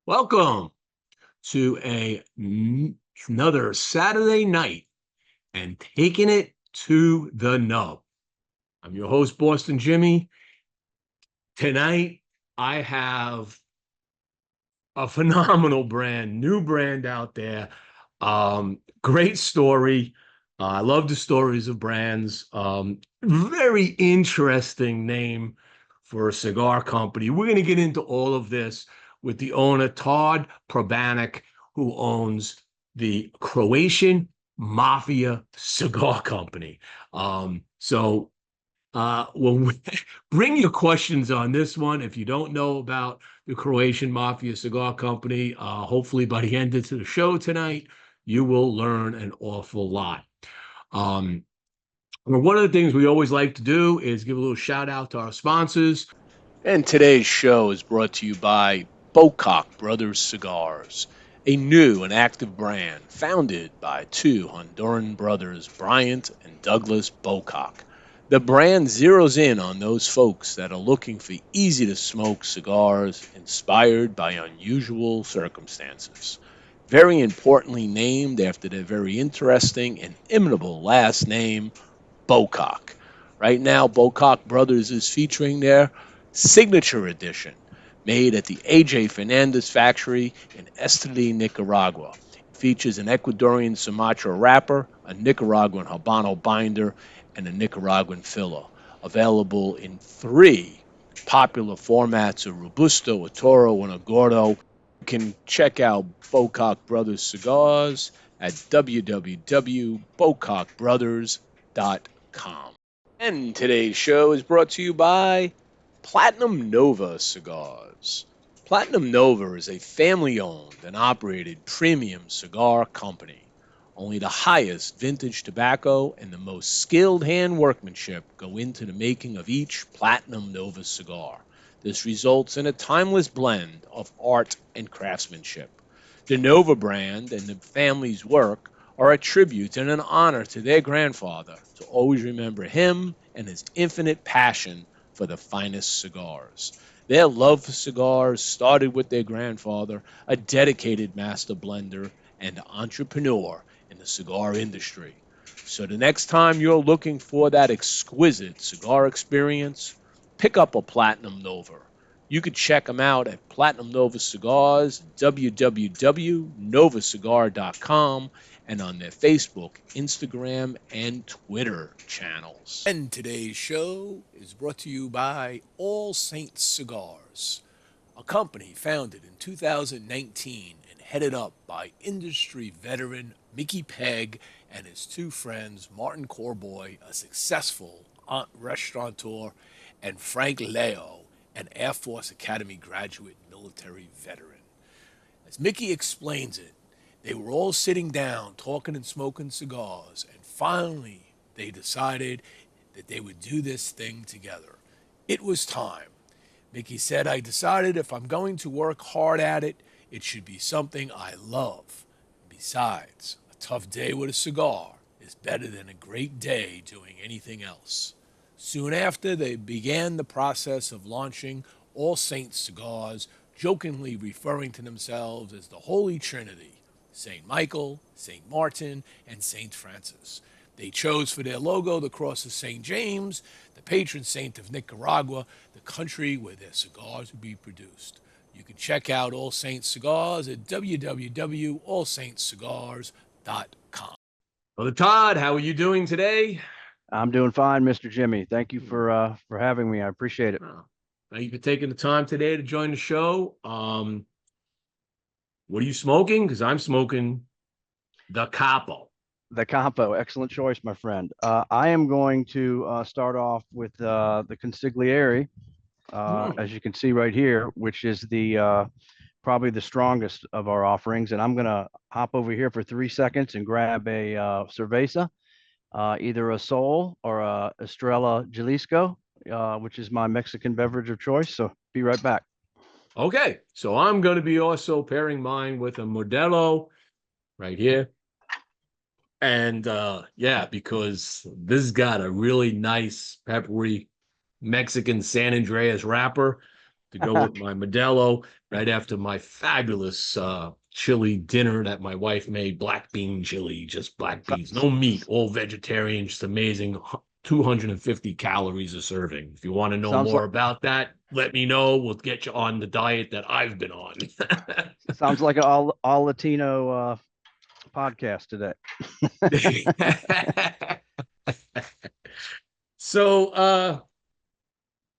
Welcome to another Saturday night and taking it to the nub. I'm your host, Boston Jimmie. Tonight, I have a phenomenal new brand out there. Great story. I love the stories of brands. Very interesting name for a cigar company. We're going to get into all of this with the owner, Todd Pribanic, who owns the Croatian Mafia Cigar Company. Well, bring your questions on this one. If you don't know about the Croatian Mafia Cigar Company, hopefully by the end of the show tonight, you will learn an awful lot. Well, one of the things we always like to do is give a little shout out to our sponsors. And today's show is brought to you by Bocock Brothers Cigars, a new and active brand founded by two Honduran brothers, Bryant and Douglas Bocock. The brand zeroes in on those folks that are looking for easy to smoke cigars inspired by unusual circumstances. Very importantly named after their very interesting and imitable last name, Bocock. Right now, Bocock Brothers is featuring their signature edition, made at the AJ Fernandez factory in Esteli, Nicaragua. It features an Ecuadorian Sumatra wrapper, a Nicaraguan Habano binder, and a Nicaraguan filler. Available in three popular formats: a Robusto, a Toro, and a Gordo. You can check out Bocock Brothers Cigars at www.bocockbrothers.com. And today's show is brought to you by Platinum Nova Cigars. Platinum Nova is a family owned and operated premium cigar company. Only the highest vintage tobacco and the most skilled hand workmanship go into the making of each Platinum Nova cigar. This results in a timeless blend of art and craftsmanship. The Nova brand and the family's work are a tribute and an honor to their grandfather to always remember him and his infinite passion for the finest cigars. Their love for cigars started with their grandfather, a dedicated master blender and entrepreneur in the cigar industry. So the next time you're looking for that exquisite cigar experience, pick up a Platinum Nova. You could check them out at Platinum Nova Cigars, www.novacigar.com, and on their Facebook, Instagram, and Twitter channels. And today's show is brought to you by All Saints Cigars, a company founded in 2019 and headed up by industry veteran Mickey Pegg and his two friends, Martin Corboy, a successful restaurateur, and Frank Leo, an Air Force Academy graduate military veteran. As Mickey explains it, they were all sitting down talking and smoking cigars, and finally they decided that they would do this thing together. It was time. Mickey said, I decided if I'm going to work hard at it, it should be something I love. Besides, a tough day with a cigar is better than a great day doing anything else. Soon after, they began the process of launching All Saints Cigars, jokingly referring to themselves as the Holy Trinity: St. Michael, St. Martin, and St. Francis. They chose for their logo the cross of St. James, the patron saint of Nicaragua, the country where their cigars would be produced. You can check out All Saints Cigars at www.allsaintscigars.com. Brother Todd, how are you doing today? I'm doing fine, Mr. Jimmie. Thank you for having me. I appreciate it. Oh, thank you for taking the time today to join the show. What are you smoking? Because I'm smoking the Capo. The Campo, excellent choice, my friend. I am going to start off with the Consigliere, as you can see right here, which is the probably the strongest of our offerings. And I'm going to hop over here for 3 seconds and grab a cerveza, either a Sol or a Estrella Jalisco, which is my Mexican beverage of choice. So be right back. Okay, so I'm going to be also pairing mine with a Modelo right here. And yeah, because this has got a really nice peppery Mexican San Andreas wrapper. to go with my Modelo right after my fabulous chili dinner that my wife made, black bean chili, just black beans, no meat, all vegetarian, just amazing. 250 calories a serving. If you want to know Sounds more like about that, let me know. We'll get you on the diet that I've been on. sounds like an all Latino podcast today. So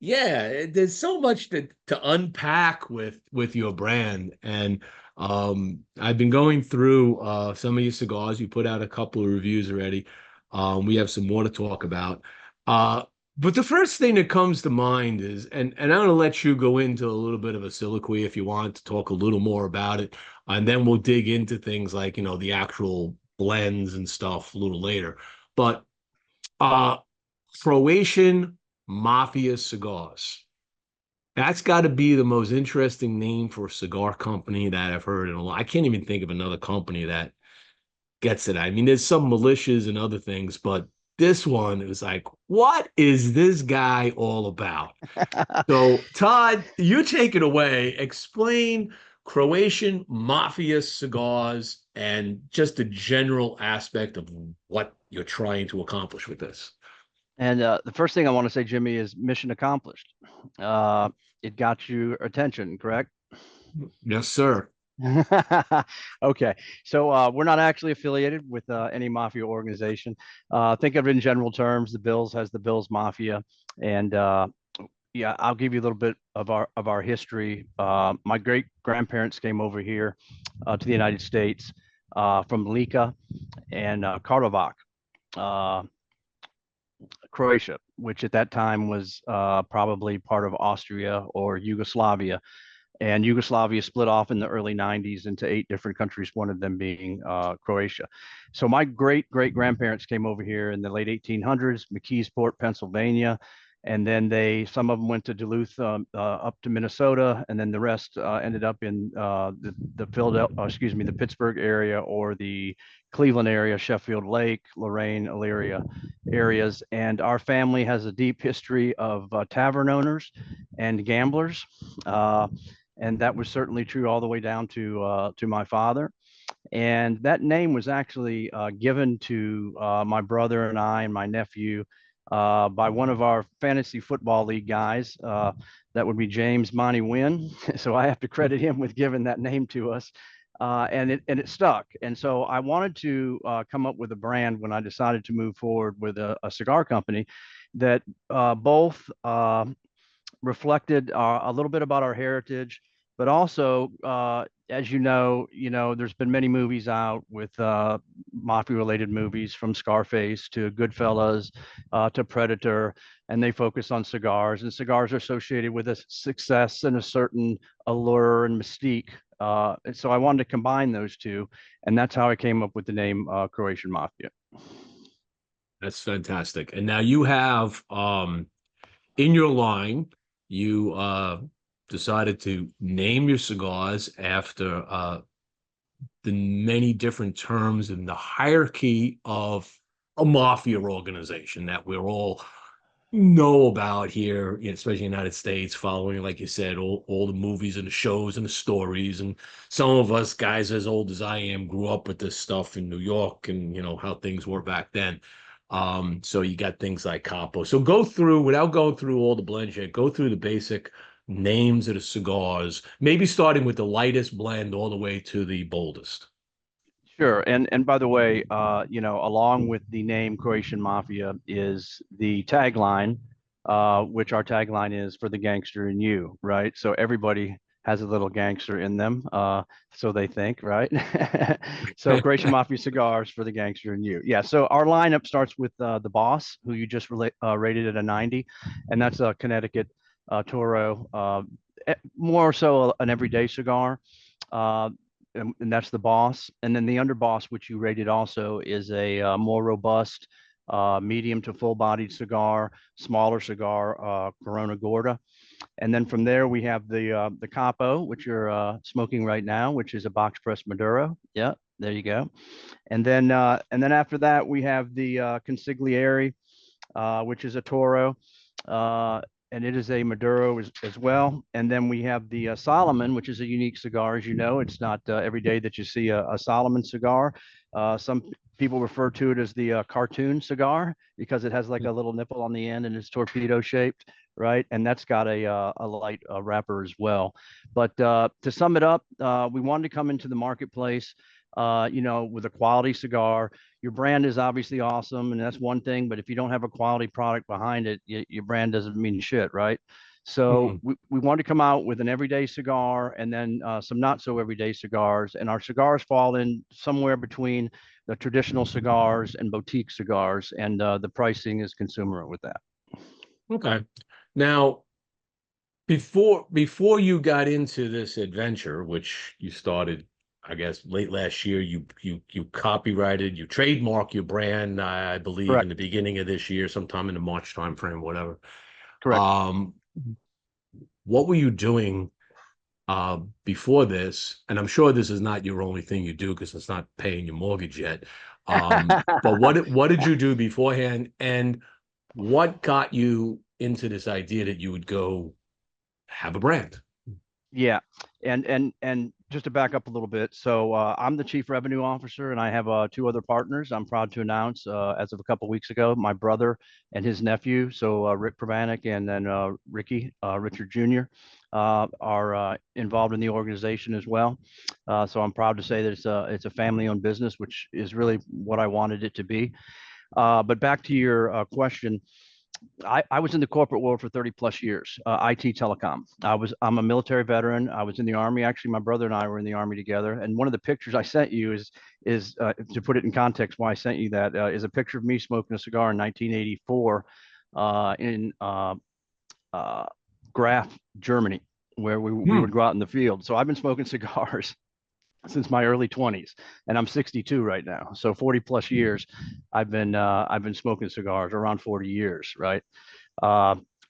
yeah, there's so much to unpack with your brand. And I've been going through some of your cigars. You put out a couple of reviews already. We have some more to talk about. Uh but the first thing that comes to mind is, and I'm gonna let you go into a little bit of a soliloquy if you want to talk a little more about it, and then we'll dig into things like, the actual blends and stuff a little later. But uh Croatian Mafia Cigars. That's got to be the most interesting name for a cigar company that I've heard in a lot. I can't even think of another company that gets it. I mean, there's some militias and other things, but this one is like, what is this guy all about? So, Todd, you take it away. Explain Croatian Mafia Cigars and just the general aspect of what you're trying to accomplish with this. And the first thing I want to say, Jimmie, is mission accomplished. It got your attention, correct? Yes, sir. Okay, so we're not actually affiliated with any mafia organization. Think of it in general terms. The Bills has the Bills Mafia, and yeah, I'll give you a little bit of our history. My great grandparents came over here to the United States from Lika and Karlovac, Croatia, which at that time was probably part of Austria or Yugoslavia. And Yugoslavia split off in the early 90s into 8 different countries, one of them being Croatia. So my great grandparents came over here in the late 1800s, McKeesport, Pennsylvania. And then some of them went to Duluth up to Minnesota, and then the rest ended up in the Philadelphia, excuse me, the Pittsburgh area or the Cleveland area, Sheffield Lake, Lorraine, Elyria areas. And our family has a deep history of tavern owners and gamblers. And that was certainly true all the way down to my father. And that name was actually given to my brother and I and my nephew by one of our fantasy football league guys. That would be James Monty Wynn. So I have to credit him with giving that name to us. And it stuck. And so I wanted to come up with a brand when I decided to move forward with a cigar company that both reflected a little bit about our heritage, but also, as there's been many movies out with mafia-related movies, from Scarface to Goodfellas to Predator, and they focus on cigars, and cigars are associated with a success and a certain allure and mystique. And so I wanted to combine those two, and that's how I came up with the name Croatian Mafia. That's fantastic. And now you have in your line, you decided to name your cigars after the many different terms in the hierarchy of a mafia organization that we're all know about here, especially in the United States, following, like you said, all the movies and the shows and the stories. And some of us guys as old as I am grew up with this stuff in New York and how things were back then. So you got things like Capo. So go through, without going through all the blends yet, go through the basic names of the cigars, maybe starting with the lightest blend all the way to the boldest. Sure. And by the way, along with the name Croatian Mafia is the tagline, which our tagline is for the gangster in you, right? So everybody has a little gangster in them, so they think, right? So Croatian Mafia cigars for the gangster in you. Yeah. So our lineup starts with the Boss, who you just rated at a 90, and that's a Connecticut Toro, more so an everyday cigar. And that's the Boss. And then the Underboss, which you rated also, is a more robust, medium to full-bodied cigar, smaller cigar, Corona Gorda. And then from there we have the Capo, which you're smoking right now, which is a box press Maduro. Yeah, there you go. And then after that we have the Consigliere, which is a Toro. it is a Maduro as well. And then we have the Solomon, which is a unique cigar. As you know, it's not every day that you see a Solomon cigar. Some people refer to it as the cartoon cigar because it has like a little nipple on the end and it's torpedo shaped, right? And that's got a light wrapper as well. But to sum it up, we wanted to come into the marketplace, with a quality cigar. Your brand is obviously awesome, and that's one thing. But if you don't have a quality product behind it, your brand doesn't mean shit, right? So we want to come out with an everyday cigar and then some not so everyday cigars. And our cigars fall in somewhere between the traditional cigars and boutique cigars. And the pricing is commensurate with that. Okay. Now, before you got into this adventure, which you started, I guess, late last year, you copyrighted, you trademarked your brand, I believe, Correct. in the beginning of this year, sometime in the March timeframe, whatever. Correct. What were you doing before this? And I'm sure this is not your only thing you do because it's not paying your mortgage yet. But what did you do beforehand, and what got you into this idea that you would go have a brand? Yeah, and just to back up a little bit, so I'm the chief revenue officer, and I have two other partners. I'm proud to announce, as of a couple weeks ago, my brother and his nephew, so Rick Pribanic and then Richard Jr. Are involved in the organization as well. So I'm proud to say that it's a family-owned business, which is really what I wanted it to be. But back to your question. I was in the corporate world for 30 plus years, IT telecom. I'm a military veteran. I was in the Army. Actually, my brother and I were in the Army together. And one of the pictures I sent you is to put it in context, why I sent you that is a picture of me smoking a cigar in 1984 in Graf, Germany, where we would go out in the field. So I've been smoking cigars since my early 20s, and I'm 62 right now. So 40 plus years I've been smoking cigars, around 40 years, right?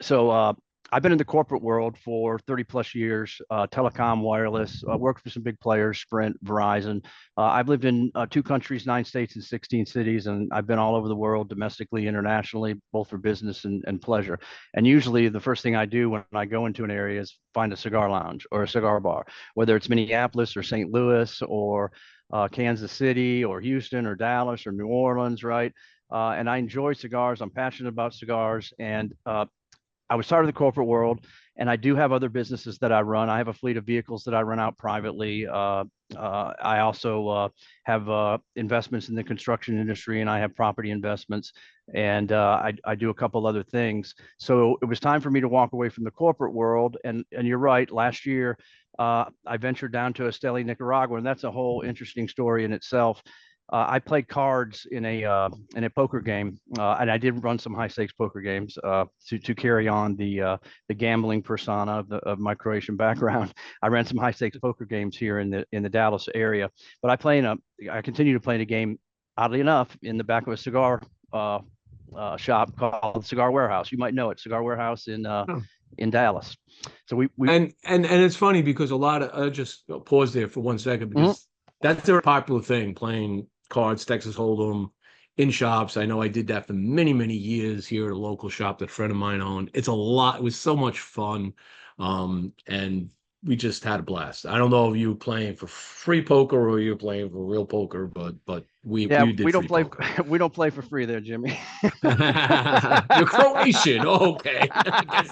So I've been in the corporate world for 30 plus years, telecom, wireless, worked for some big players, Sprint, Verizon. I've lived in 2 countries, 9 states, and 16 cities, and I've been all over the world, domestically, internationally, both for business and pleasure. And usually the first thing I do when I go into an area is find a cigar lounge or a cigar bar, whether it's Minneapolis or St. Louis or Kansas City or Houston or Dallas or New Orleans, right? And I enjoy cigars. I'm passionate about cigars, and I was started in the corporate world, and I do have other businesses that I run. I have a fleet of vehicles that I run out privately. I also have investments in the construction industry, and I have property investments, and I do a couple other things. So it was time for me to walk away from the corporate world. And you're right. Last year, I ventured down to Esteli, Nicaragua, and that's a whole interesting story in itself. I played cards in a poker game, and I did run some high stakes poker games to carry on the gambling persona of my Croatian background. I ran some high stakes poker games here in the Dallas area, but I continue to play in a game, oddly enough, in the back of a cigar shop called Cigar Warehouse. You might know it, Cigar Warehouse in Dallas. So we and it's funny because a lot of just pause there for 1 second because that's a very popular thing, playing cards, Texas Hold'em in shops. I know I did that for many, many years here at a local shop that a friend of mine owned. It's a lot. It was so much fun. And we just had a blast. I don't know if you were playing for free poker or you're playing for real poker, but we did we don't play poker. we don't play for free there, Jimmie. You're Croatian. Oh, okay. I guess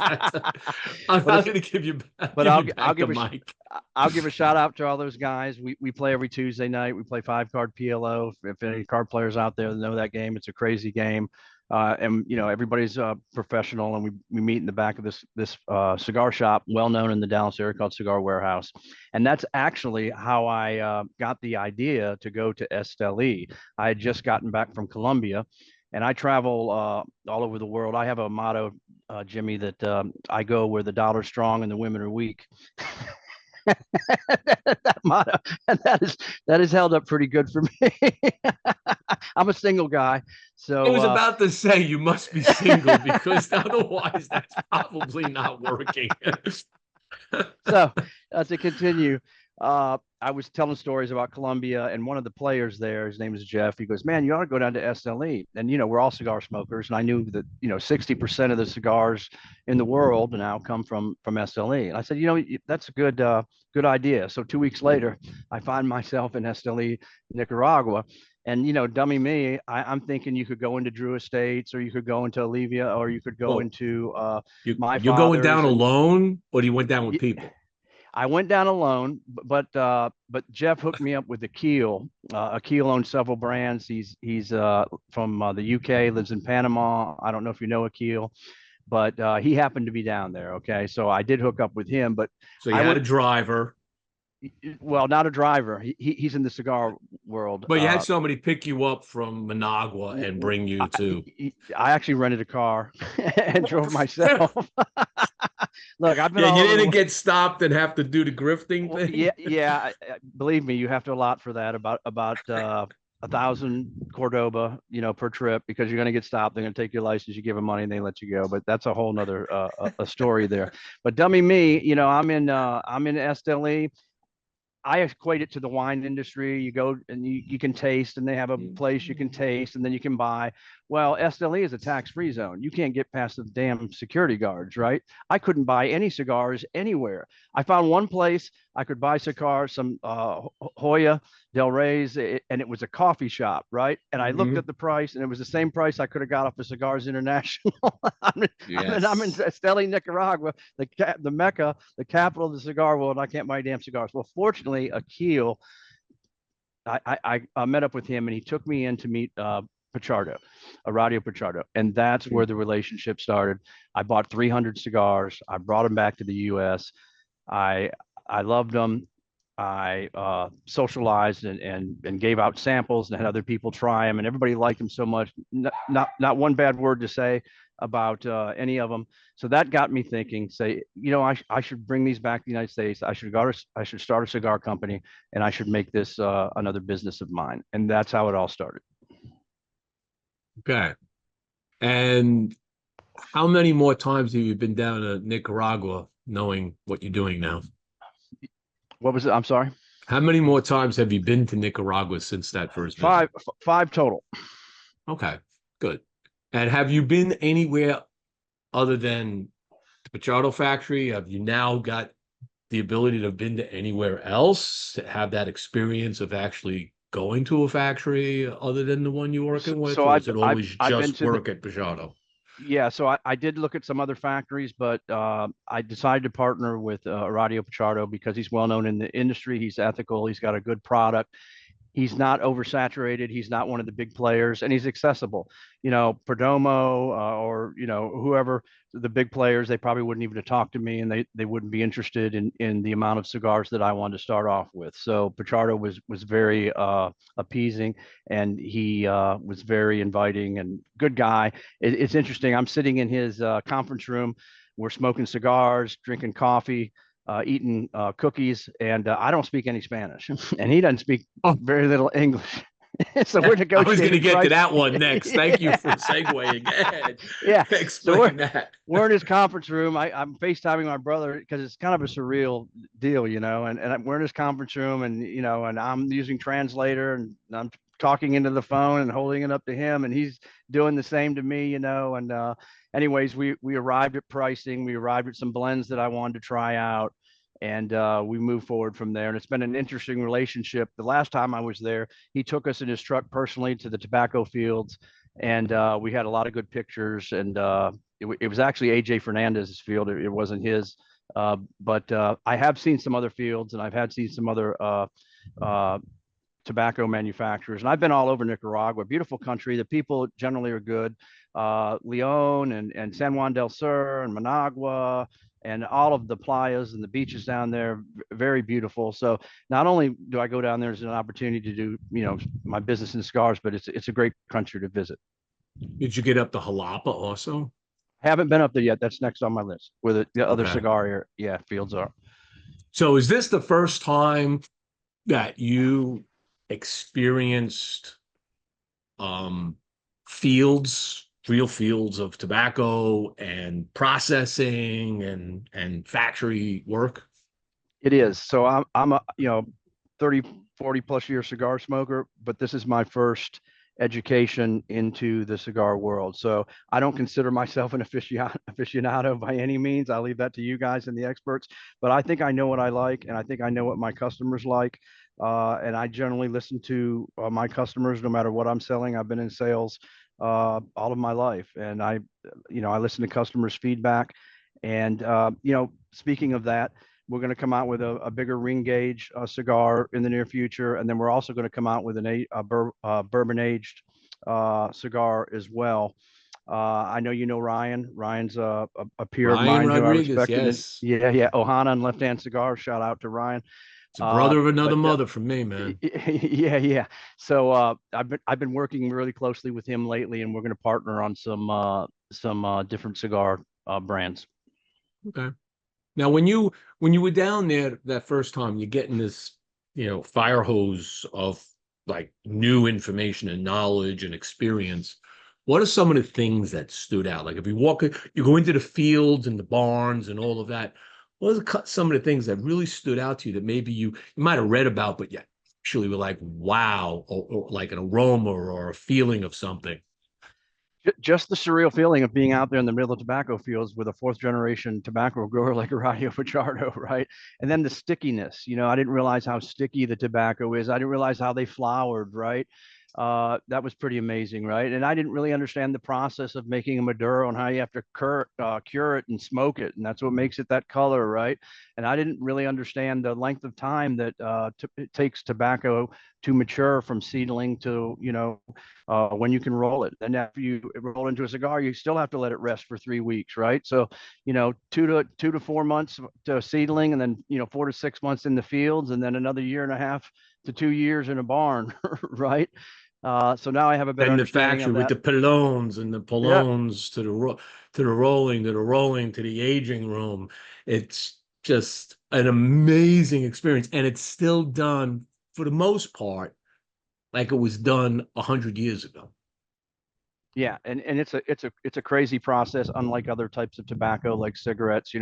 I'm not going to give you back, but I'll give the mic. I'll give a shout out to all those guys. We play every Tuesday night. We play 5-card PLO. If any card players out there know that game, it's a crazy game. And everybody's professional, and we meet in the back of this cigar shop, well known in the Dallas area, called Cigar Warehouse. And that's actually how I got the idea to go to Esteli. I had just gotten back from Colombia, and I travel all over the world. I have a motto, Jimmie, that I go where the dollar's strong and the women are weak. That motto, and that is held up pretty good for me. I'm a single guy, so I was about to say you must be single because otherwise that's probably not working. So to continue, I was telling stories about Colombia, and one of the players there, his name is Jeff. He goes, "Man, you ought to go down to SLE." And we're all cigar smokers, and I knew that 60% of the cigars in the world now come from SLE. And I said, that's a good idea. So 2 weeks later, I find myself in SLE, Nicaragua. And dummy me, I'm thinking you could go into Drew Estates, or you could go into Olivia, or you could go Well, into my you're going down father's. alone, or you went down with people? I went down alone, but Jeff hooked me up with Akil. Akil owns several brands. He's from the UK, lives in Panama. I don't know if you know Akil, but he happened to be down there. Okay, so I did hook up with him, but So you I had went. a driver, Well, not a driver. He's in the cigar world. but you had somebody pick you up from Managua and bring you to. I actually rented a car and drove myself. Look, I've been Yeah, all you over the didn't world. get stopped and have to do the grifting Well, thing. yeah. Believe me, you have to allot for that about 1,000 Cordoba, per trip, because you're going to get stopped. They're going to take your license. You give them money, and they let you go. But that's a whole nother a story there. But dummy me, I'm in SLE. I equate it to the wine industry. You go and you can taste, and they have a place you can taste, and then you can buy. Well, SLE is a tax-free zone. You can't get past the damn security guards, right? I couldn't buy any cigars anywhere. I found one place I could buy cigars, some Hoya Del Reyes, and it was a coffee shop, right? And I looked Mhm. at the price, and it was the same price I could have got off of Cigars International. I'm in Yes. Esteli, Nicaragua, the Mecca, the capital of the cigar world. And I can't buy damn cigars. Well, fortunately, Akil, I met up with him, and he took me in to meet Pichardo, Radio Pichardo, and that's where the relationship started. I bought 300 cigars. I brought them back to the U.S. I I loved them. I socialized and gave out samples and had other people try them, and everybody liked them so much. Not one bad word to say about any of them. So that got me thinking. Say, I should bring these back to the United States. I should start a cigar company, and I should make this another business of mine. And that's how it all started. Okay. And how many more times have you been down to Nicaragua, knowing what you're doing now? What was it? I'm sorry. How many more times have you been to Nicaragua since that first visit? Five total. Okay, good. And have you been anywhere other than the Pichardo factory? Have you now got the ability to have been to anywhere else to have that experience of actually going to a factory other than the one you're working with? So Or I've is it I've always I've been just to the work at Pichardo? Yeah, so I did look at some other factories, but I decided to partner with Radio Pichardo because he's well known in the industry. He's ethical. He's got a good product. He's not oversaturated. He's not one of the big players, and he's accessible. Perdomo or whoever the big players, they probably wouldn't even talk to me, and they wouldn't be interested in the amount of cigars that I wanted to start off with. So Pichardo was very appeasing, and he was very inviting and good guy. It's interesting. I'm sitting in his conference room. We're smoking cigars, drinking coffee, eating cookies, and I don't speak any Spanish, and he doesn't speak Oh, very little English. So we're I was going to negotiating get to price. that one next. Thank you for segueing ahead. Yeah. So Explain that. we're in his conference room. I'm FaceTiming my brother because it's kind of a surreal deal, and we're in his conference room, and I'm using translator, and I'm talking into the phone and holding it up to him, and he's doing the same to me, and anyways, we arrived at pricing. We arrived at some blends that I wanted to try out, and we moved forward from there. And it's been an interesting relationship. The last time I was there, he took us in his truck personally to the tobacco fields, and we had a lot of good pictures. And it was actually AJ Fernandez's field. It wasn't his. But I have seen some other fields, and I've had seen some other tobacco manufacturers. And I've been all over Nicaragua, beautiful country. The people generally are good. Leon and San Juan del Sur and Managua and all of the playas and the beaches down there, very beautiful. So not only do I go down there as an opportunity to do, my business in cigars, but it's a great country to visit. Did you get up to Jalapa also? Haven't been up there yet. That's next on my list where the other Okay. cigar fields are. So is this the first time that you experienced real fields of tobacco and processing and factory work? It is. So I'm a, 30, 40 plus year cigar smoker, but this is my first education into the cigar world. So I don't consider myself an aficionado by any means. I leave that to you guys and the experts, but I think I know what I like, and I think I know what my customers like. And I generally listen to my customers no matter what I'm selling. I've been in sales all of my life, and I listen to customers' feedback. And speaking of that, we're going to come out with a bigger ring gauge cigar in the near future, and then we're also going to come out with bourbon aged cigar as well. I know you know Ryan. Ryan's a peer of Ryan mine who I Rodriguez, respect. And yes. yeah, Ohana and Left Hand Cigar. Shout out to Ryan. It's a brother of another But mother from me, man. yeah. So I've been working really closely with him lately, and we're going to partner on some different cigar brands. Okay. Now, when you were down there that first time, you're getting this, fire hose of like new information and knowledge and experience. What are some of the things that stood out? Like if you go into the fields and the barns and all of that, what are some of the things that really stood out to you that maybe you might have read about, but yeah, actually were like, wow, or like an aroma or a feeling of something? Just the surreal feeling of being out there in the middle of tobacco fields with a fourth generation tobacco grower like Radio Pachardo, right? And then the stickiness. I didn't realize how sticky the tobacco is. I didn't realize how they flowered, right? That was pretty amazing, right? And I didn't really understand the process of making a Maduro and how you have to cure it and smoke it, and that's what makes it that color, right? And I didn't really understand the length of time that it takes tobacco to mature from seedling to when you can roll it. And after you roll into a cigar, you still have to let it rest for 3 weeks, right? So 2 to 4 months to seedling, and then 4 to 6 months in the fields, and then another year and a half to 2 years in a barn, right? So now I have a better And the understanding factory of with that. the pilones and the Yeah, polones to the rolling to the aging room. It's just an amazing experience, and it's still done for the most part like it was done 100 years ago. yeah, and it's a crazy process, unlike other types of tobacco like cigarettes.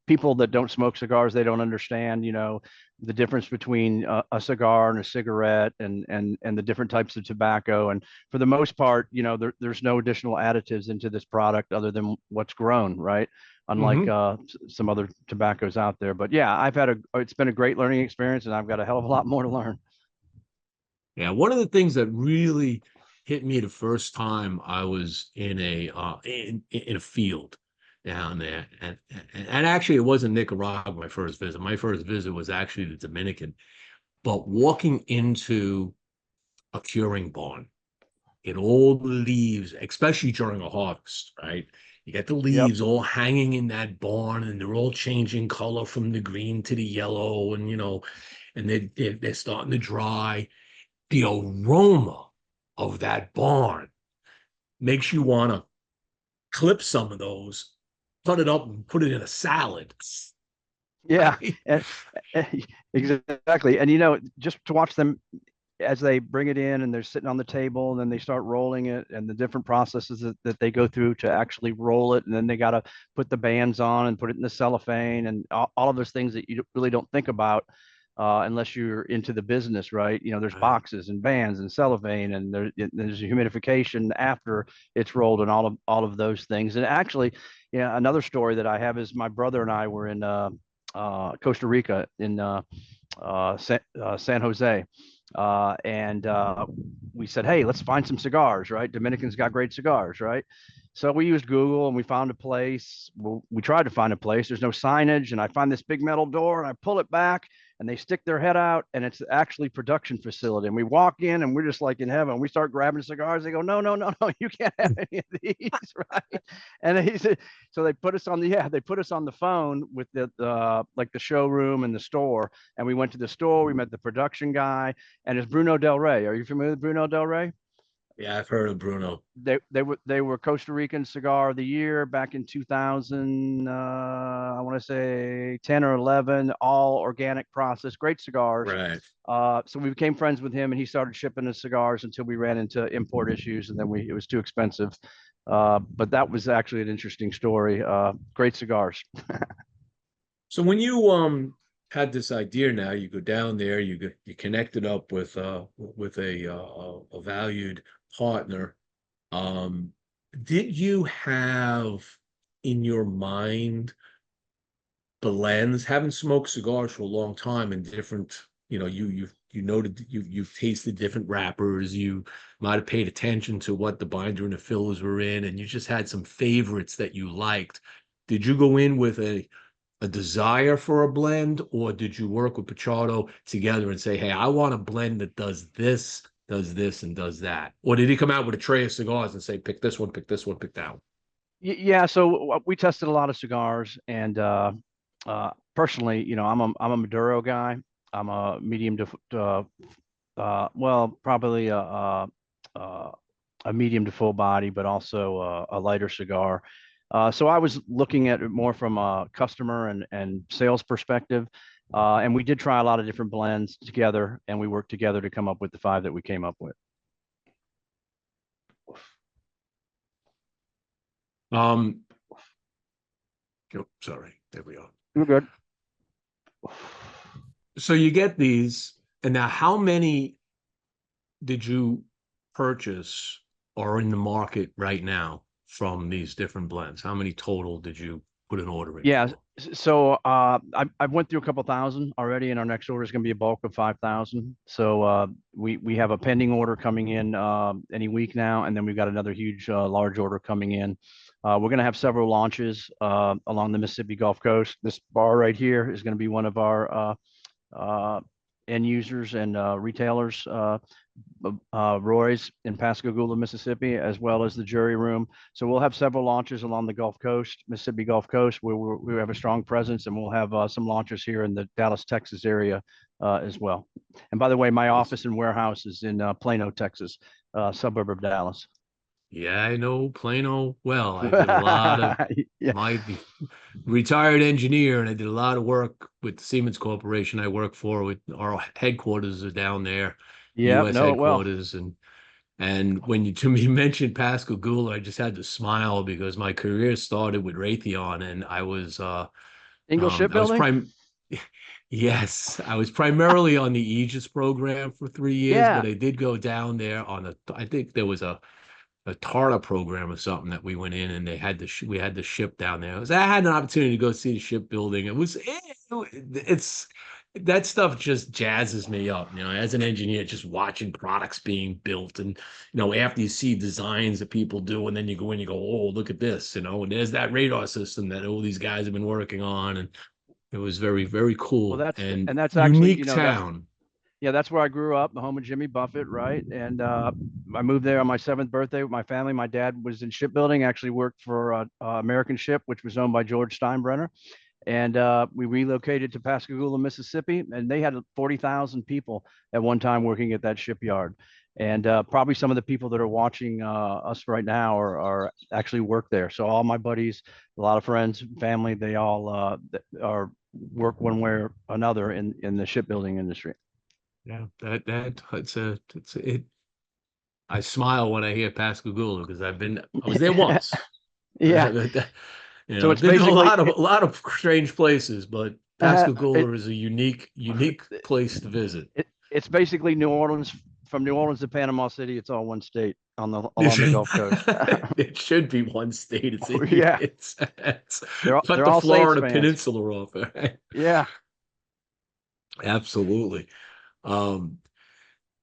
People that don't smoke cigars, they don't understand the difference between a cigar and a cigarette, and the different types of tobacco. And for the most part, there's no additional additives into this product other than what's grown, right? Unlike Hmm. some other tobaccos out there. But yeah, it's been a great learning experience, and I've got a hell of a lot more to learn. Yeah, one of the things that really hit me the first time I was in a field down there, and actually it wasn't Nicaragua my first visit. My first visit was actually the Dominican. But walking into a curing barn, get all the leaves, especially during a harvest, right? You get the Yep. leaves all hanging in that barn, and they're all changing color from the green to the yellow, and and they're starting to dry. The aroma of that barn makes you want to clip some of those, cut it up, and put it in a salad. Yeah, Right? and, exactly. And just to watch them as they bring it in and they're sitting on the table, and then they start rolling it, and the different processes that they go through to actually roll it, and then they got to put the bands on and put it in the cellophane, and all of those things that you really don't think about unless you're into the business, right? There's Right. boxes and bands and cellophane, and there's humidification after it's rolled, and all of those things. And actually, another story that I have is my brother and I were in Costa Rica, in San Jose. And we said, hey, let's find some cigars, right? Dominicans got great cigars, right? So we used Google, and we found a place. Well, we tried to find a place. There's no signage. And I find this big metal door, and I pull it back, and they stick their head out, and it's actually production facility. And we walk in, and we're just like in heaven. We start grabbing cigars. They go, no, no, no, no, you can't have any of these, right? And he said, so they put us on the phone with like the showroom and the store. And we went to the store. We met the production guy, and it's Bruno Del Rey. Are you familiar with Bruno Del Rey? Yeah, I've heard of Bruno. They were Costa Rican Cigar of the Year back in 2000. I want to say 10 or 11. All organic process, great cigars. Right. So we became friends with him, and he started shipping us cigars until we ran into import issues, and then it was too expensive. But that was actually an interesting story. Great cigars. So when you had this idea now. You go down there, you connect it up with a valued partner. Did you have in your mind blends? Haven't smoked cigars for a long time and different, you noted you've tasted different wrappers, you might have paid attention to what the binder and the fillers were in, and you just had some favorites that you liked. Did you go in with a desire for a blend, or did you work with Pichardo together and say, hey, I want a blend that does this, and does that? Or did he come out with a tray of cigars and say, pick this one, pick this one, pick that one? Yeah, so we tested a lot of cigars, and personally, I'm a Maduro guy. I'm a medium to well, probably a medium to full body, but also a lighter cigar. So I was looking at it more from a customer and sales perspective. And we did try a lot of different blends together, and we worked together to come up with the 5 that we came up with. Oh, sorry. There we are. We're good. So you get these, and now how many did you purchase or are in the market right now from these different blends? How many total did you put an order in? Yeah. for? So I went through a couple thousand already, and our next order is going to be a bulk of 5,000. So we have a pending order coming in any week now, and then we've got another huge large order coming in. We're going to have several launches along the Mississippi Gulf Coast. This bar right here is going to be one of our end users and retailers, Roy's in Pascagoula, Mississippi, as well as the Jury Room. So we'll have several launches along the Gulf Coast, Mississippi Gulf Coast, where we have a strong presence, and we'll have some launches here in the Dallas, Texas area as well. And by the way, my office and warehouse is in Plano, Texas, suburb of Dallas. Yeah, I know Plano well. I did a lot of Yeah. my retired engineer, and I did a lot of work with the Siemens Corporation I work for. With our headquarters are down there, Yeah, U.S. no, well, headquarters, and when to me mentioned Pascagoula, I just had to smile because my career started with Raytheon, and Ingalls I was Shipbuilding. yes, I was primarily on the Aegis program for 3 years, Yeah. but I did go down there I think there was a Tarta program or something that we went in, and they had we had the ship down there. I had an opportunity to go see the shipbuilding. It's that stuff just jazzes me up, as an engineer, just watching products being built, and after you see designs that people do, and then you go in, you go, oh, look at this, and there's that radar system that all these guys have been working on, and it was very, very Well, cool and that's actually, unique town. yeah, that's where I grew up, the home of Jimmy Buffett, right? And I moved there on my 7th birthday with my family. My dad was in shipbuilding, actually worked for American Ship, which was owned by George Steinbrenner. And we relocated to Pascagoula, Mississippi, and they had 40,000 people at one time working at that shipyard. And probably some of the people that are watching us right now are actually work there. So all my buddies, a lot of friends, family, they all are work one way or another in the shipbuilding industry. Yeah, it. I smile when I hear Pascagoula because I was there once. Yeah. So I've it's been to basically a lot of strange places, but it, Pascagoula is a unique place to visit. it's basically New Orleans, from New Orleans to Panama City. It's all one state along the Gulf Coast. It should be one state. Yeah, It's cut they're the all Saints Florida fans. Peninsula off. Right? Yeah. Absolutely.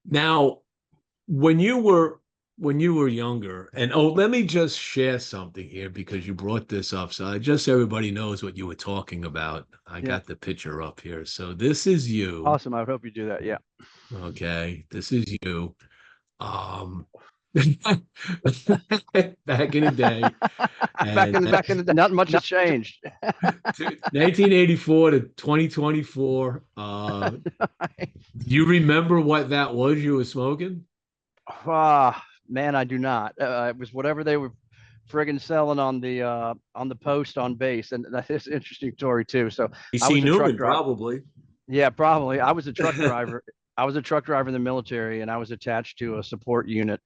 Now, when you were younger, and let me just share something here because you brought this up, so just so everybody knows what you were talking about. I Yeah. got the picture up here. So this is you. Awesome. I hope you do that. Yeah. Okay, this is you. Back in the day, and back in the day, not much has changed. 1984 to 2024. Do you remember what that was you were smoking? Man, I do not. It was whatever they were friggin' selling on the post on base, and that's an interesting story too. So I AC was a truck Newman, driver. probably. Yeah, probably. I was a truck driver. I was a truck driver in the military, and I was attached to a support unit,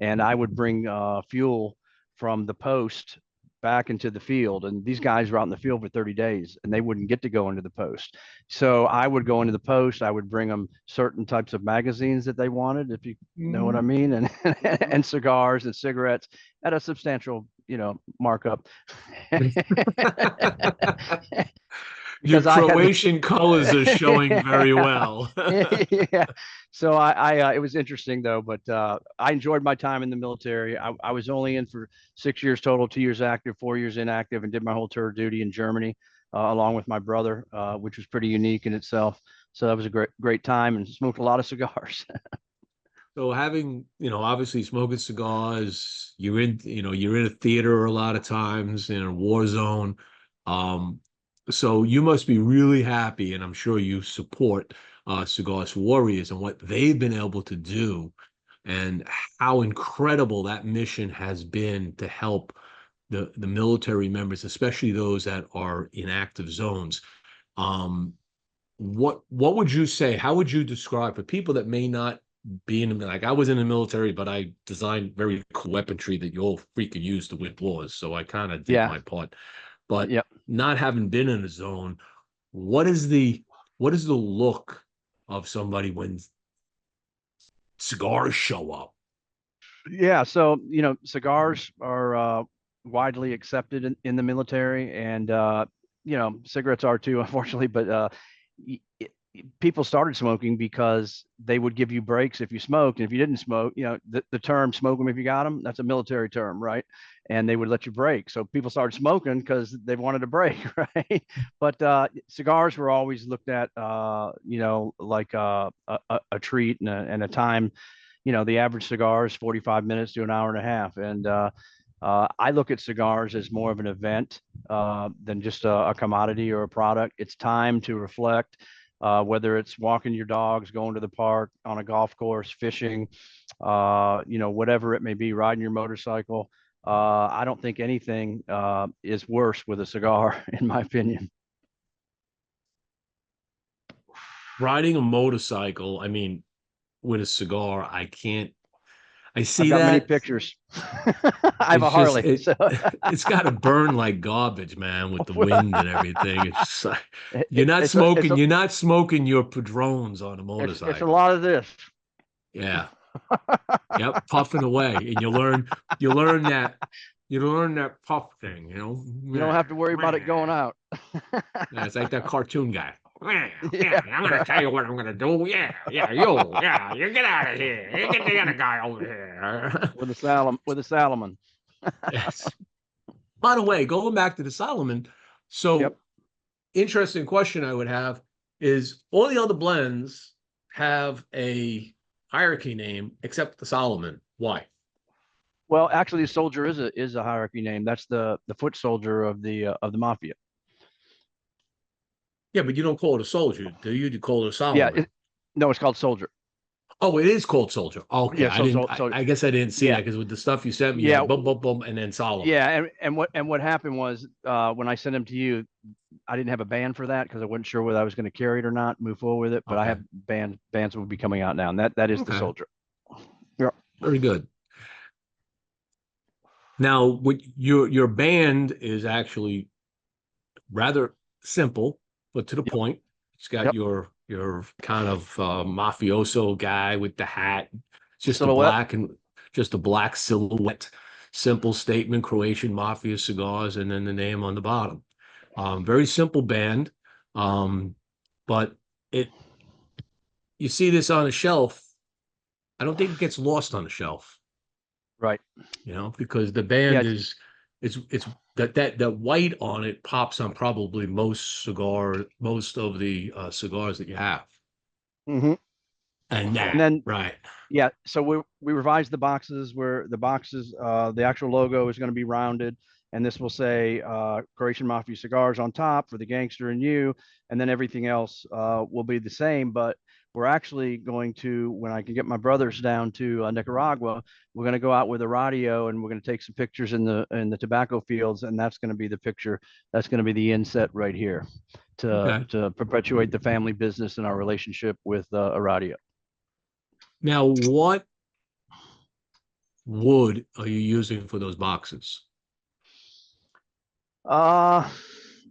and I would bring fuel from the post back into the field, and these guys were out in the field for 30 days and they wouldn't get to go into the post. So I would go into the post. I would bring them certain types of magazines that they wanted, if you know what I mean, and and cigars and cigarettes at a substantial, markup. Your Because I had Croatian colors are showing very well. yeah. So it was interesting though, but I enjoyed my time in the military. I was only in for 6 years total, 2 years active, 4 years inactive, and did my whole tour of duty in Germany, along with my brother, which was pretty unique in itself. So that was a great time, and smoked a lot of cigars. So having, obviously smoking cigars, you're in a theater a lot of times in a war zone. So you must be really happy, and I'm sure you support Cigars for Warriors and what they've been able to do, and how incredible that mission has been to help the military members, especially those that are in active zones. What would you say? How would you describe for people that may not be in, like I was in the military, but I designed very cool weaponry that you'll freaking use to win wars. So I kind of did my part. But Yep. not having been in a zone, what is the look of somebody when cigars show up? Yeah. So, cigars are widely accepted in the military, and, cigarettes are too, unfortunately, but people started smoking because they would give you breaks if you smoked. And if you didn't smoke, the term "smoke them if you got them," that's a military term, right? And they would let you break. So people started smoking because they wanted a break, right? But cigars were always looked at, like a treat and a time. The average cigar is 45 minutes to an hour and a half. And I look at cigars as more of an event than just a commodity or a product. It's time to reflect, whether it's walking your dogs, going to the park, on a golf course, fishing, whatever it may be, riding your motorcycle. I don't think anything is worse with a cigar, in my opinion. Riding a motorcycle, I mean, with a cigar, I see I've got many that. pictures. I have a It's just Harley. So it's got to burn like garbage, man, with the wind and everything. It's just like you're not it's smoking your padrones on a it's a motorcycle. lot of this. Yeah. Yep, puffing away, and you learn that puff thing. You don't have to worry about it going out. Yeah, it's like that cartoon guy. Yeah, Yeah. I'm gonna tell you what I'm gonna do. Yeah, you get out of here. You get the other guy over here. With a Salomon. Yes. By the way, going back to the Solomon, so Yep. interesting question I would have is all the other blends have a hierarchy name except the Solomon. Why? Well, actually, soldier is a hierarchy name. That's the foot soldier of the mafia. Yeah, but you don't call it a soldier, do you? You call it a Yeah. Solomon. No, it's called soldier. Oh, it is called soldier. Okay, Yeah. I didn't. So I guess I didn't see yeah. that because with the stuff you sent me, Yeah. boom, boom, boom, and then Solomon. Yeah. And what happened was, when I sent them to you, I didn't have a band for that because I wasn't sure whether I was going to carry it or not, move forward with it. But I have bands that will be coming out now, and that is the soldier. Yeah. Very good. Now, what your band is actually rather simple, but to the point. It's got your kind of mafioso guy with the hat, just Silhouette. just a black silhouette, simple statement, Croatian Mafia Cigars, and then the name on the bottom. Very simple band, but you see this on a shelf. I don't think it gets lost on the shelf. Right. Because the band is it's that white on it pops on probably most of the cigars that you have. Mm-hmm. And then right. Yeah, so we revised the boxes where the actual logo is going to be rounded, and this will say Croatian Mafia Cigars on top for the gangster and you, and then everything else will be the same. But we're actually going to, when I can get my brothers down to Nicaragua, we're going to go out with a radio, and we're going to take some pictures in the tobacco fields, and that's going to be the picture. That's going to be the inset right here to perpetuate the family business and our relationship with Aradia. Now, what wood are you using for those boxes? Uh,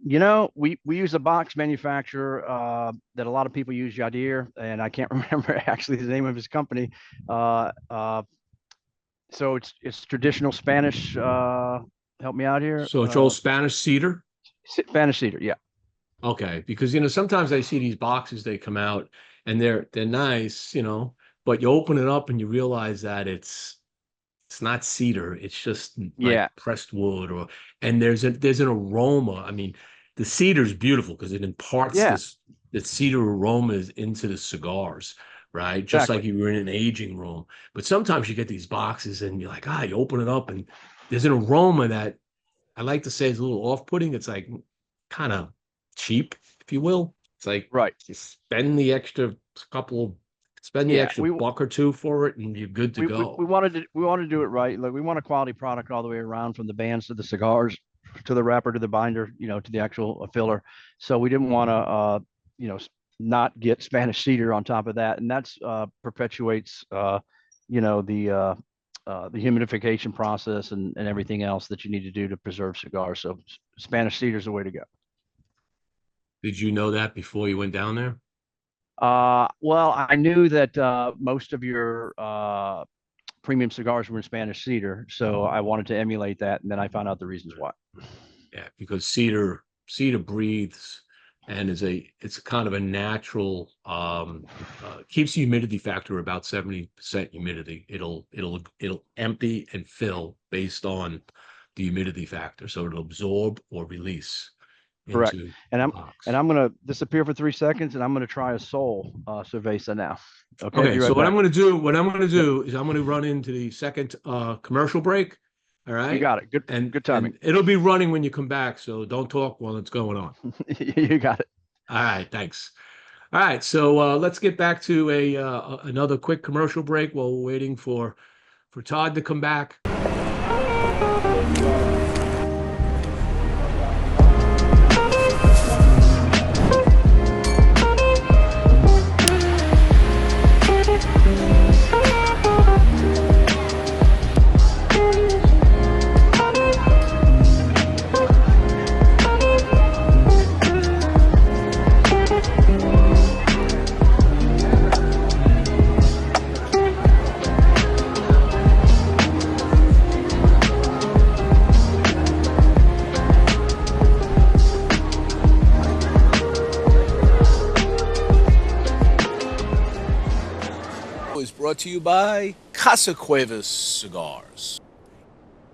we use a box manufacturer that a lot of people use, Yadir, and I can't remember actually the name of his company. Uh, uh, so it's traditional Spanish. Help me out here. So it's all Spanish cedar. Spanish cedar. Yeah, Okay, because sometimes I see these boxes they come out and they're nice, but you open it up and you realize that it's not cedar, it's just like yeah, pressed wood and there's an aroma. I mean, the cedar's beautiful because it imparts yeah. the cedar aromas into the cigars, right? Just like Exactly. you were in an aging room. But sometimes you get these boxes and you're like, you open it up and there's an aroma that I like to say is a little off-putting. It's like kind of cheap, if you will. It's like Right. you couple, spend the Yeah. extra buck or two for it, and you're good to We go. wanted to do it right. Like we want a quality product all the way around, from the bands to the cigars, to the wrapper to the binder, to the actual filler. So we didn't want to you know not get Spanish cedar on top of that, and that's perpetuates you know the humidification process and everything else that you need to do to preserve cigars. So Spanish cedar is the way to go. Did you know that before you went down there? Well, I knew that most of your premium cigars were in Spanish cedar, so I wanted to emulate that, and then I found out the reasons why. Yeah, because cedar breathes and it's kind of a natural keeps the humidity factor about 70% humidity. It'll empty and fill based on the humidity factor. So it'll absorb or release Correct. into And the I'm box. and I'm gonna disappear for 3 seconds, and I'm gonna try a soul cerveza now. Okay, Okay, be so right back. what I'm gonna Yep, do is I'm gonna run into the second commercial break. All you right. got it. Good timing. And it'll be running when you come back, so don't talk while it's going on. You got it. All right, thanks. All right, so let's get back to another quick commercial break while we're waiting for Todd to come back. Is brought to you by Casa Cuevas Cigars.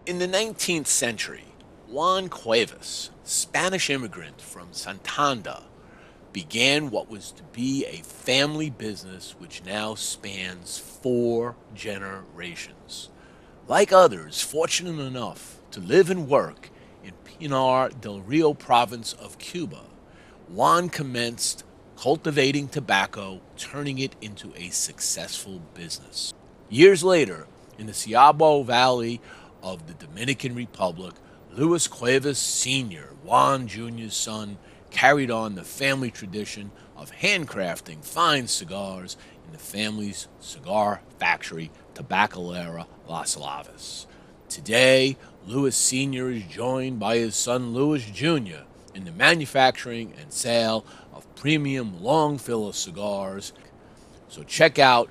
In the 19th century, Juan Cuevas, Spanish immigrant from Santander, began what was to be a family business which now spans 4 generations. Like others fortunate enough to live and work in Pinar del Rio province of Cuba, Juan commenced cultivating tobacco, turning it into a successful business. Years later, in the Ciabo Valley of the Dominican Republic, Luis Cuevas Sr., Juan Jr.'s son, carried on the family tradition of handcrafting fine cigars in the family's cigar factory, Tabacalera Las Lavas. Today, Luis Sr. is joined by his son Luis Jr. in the manufacturing and sale of premium long filler cigars. So check out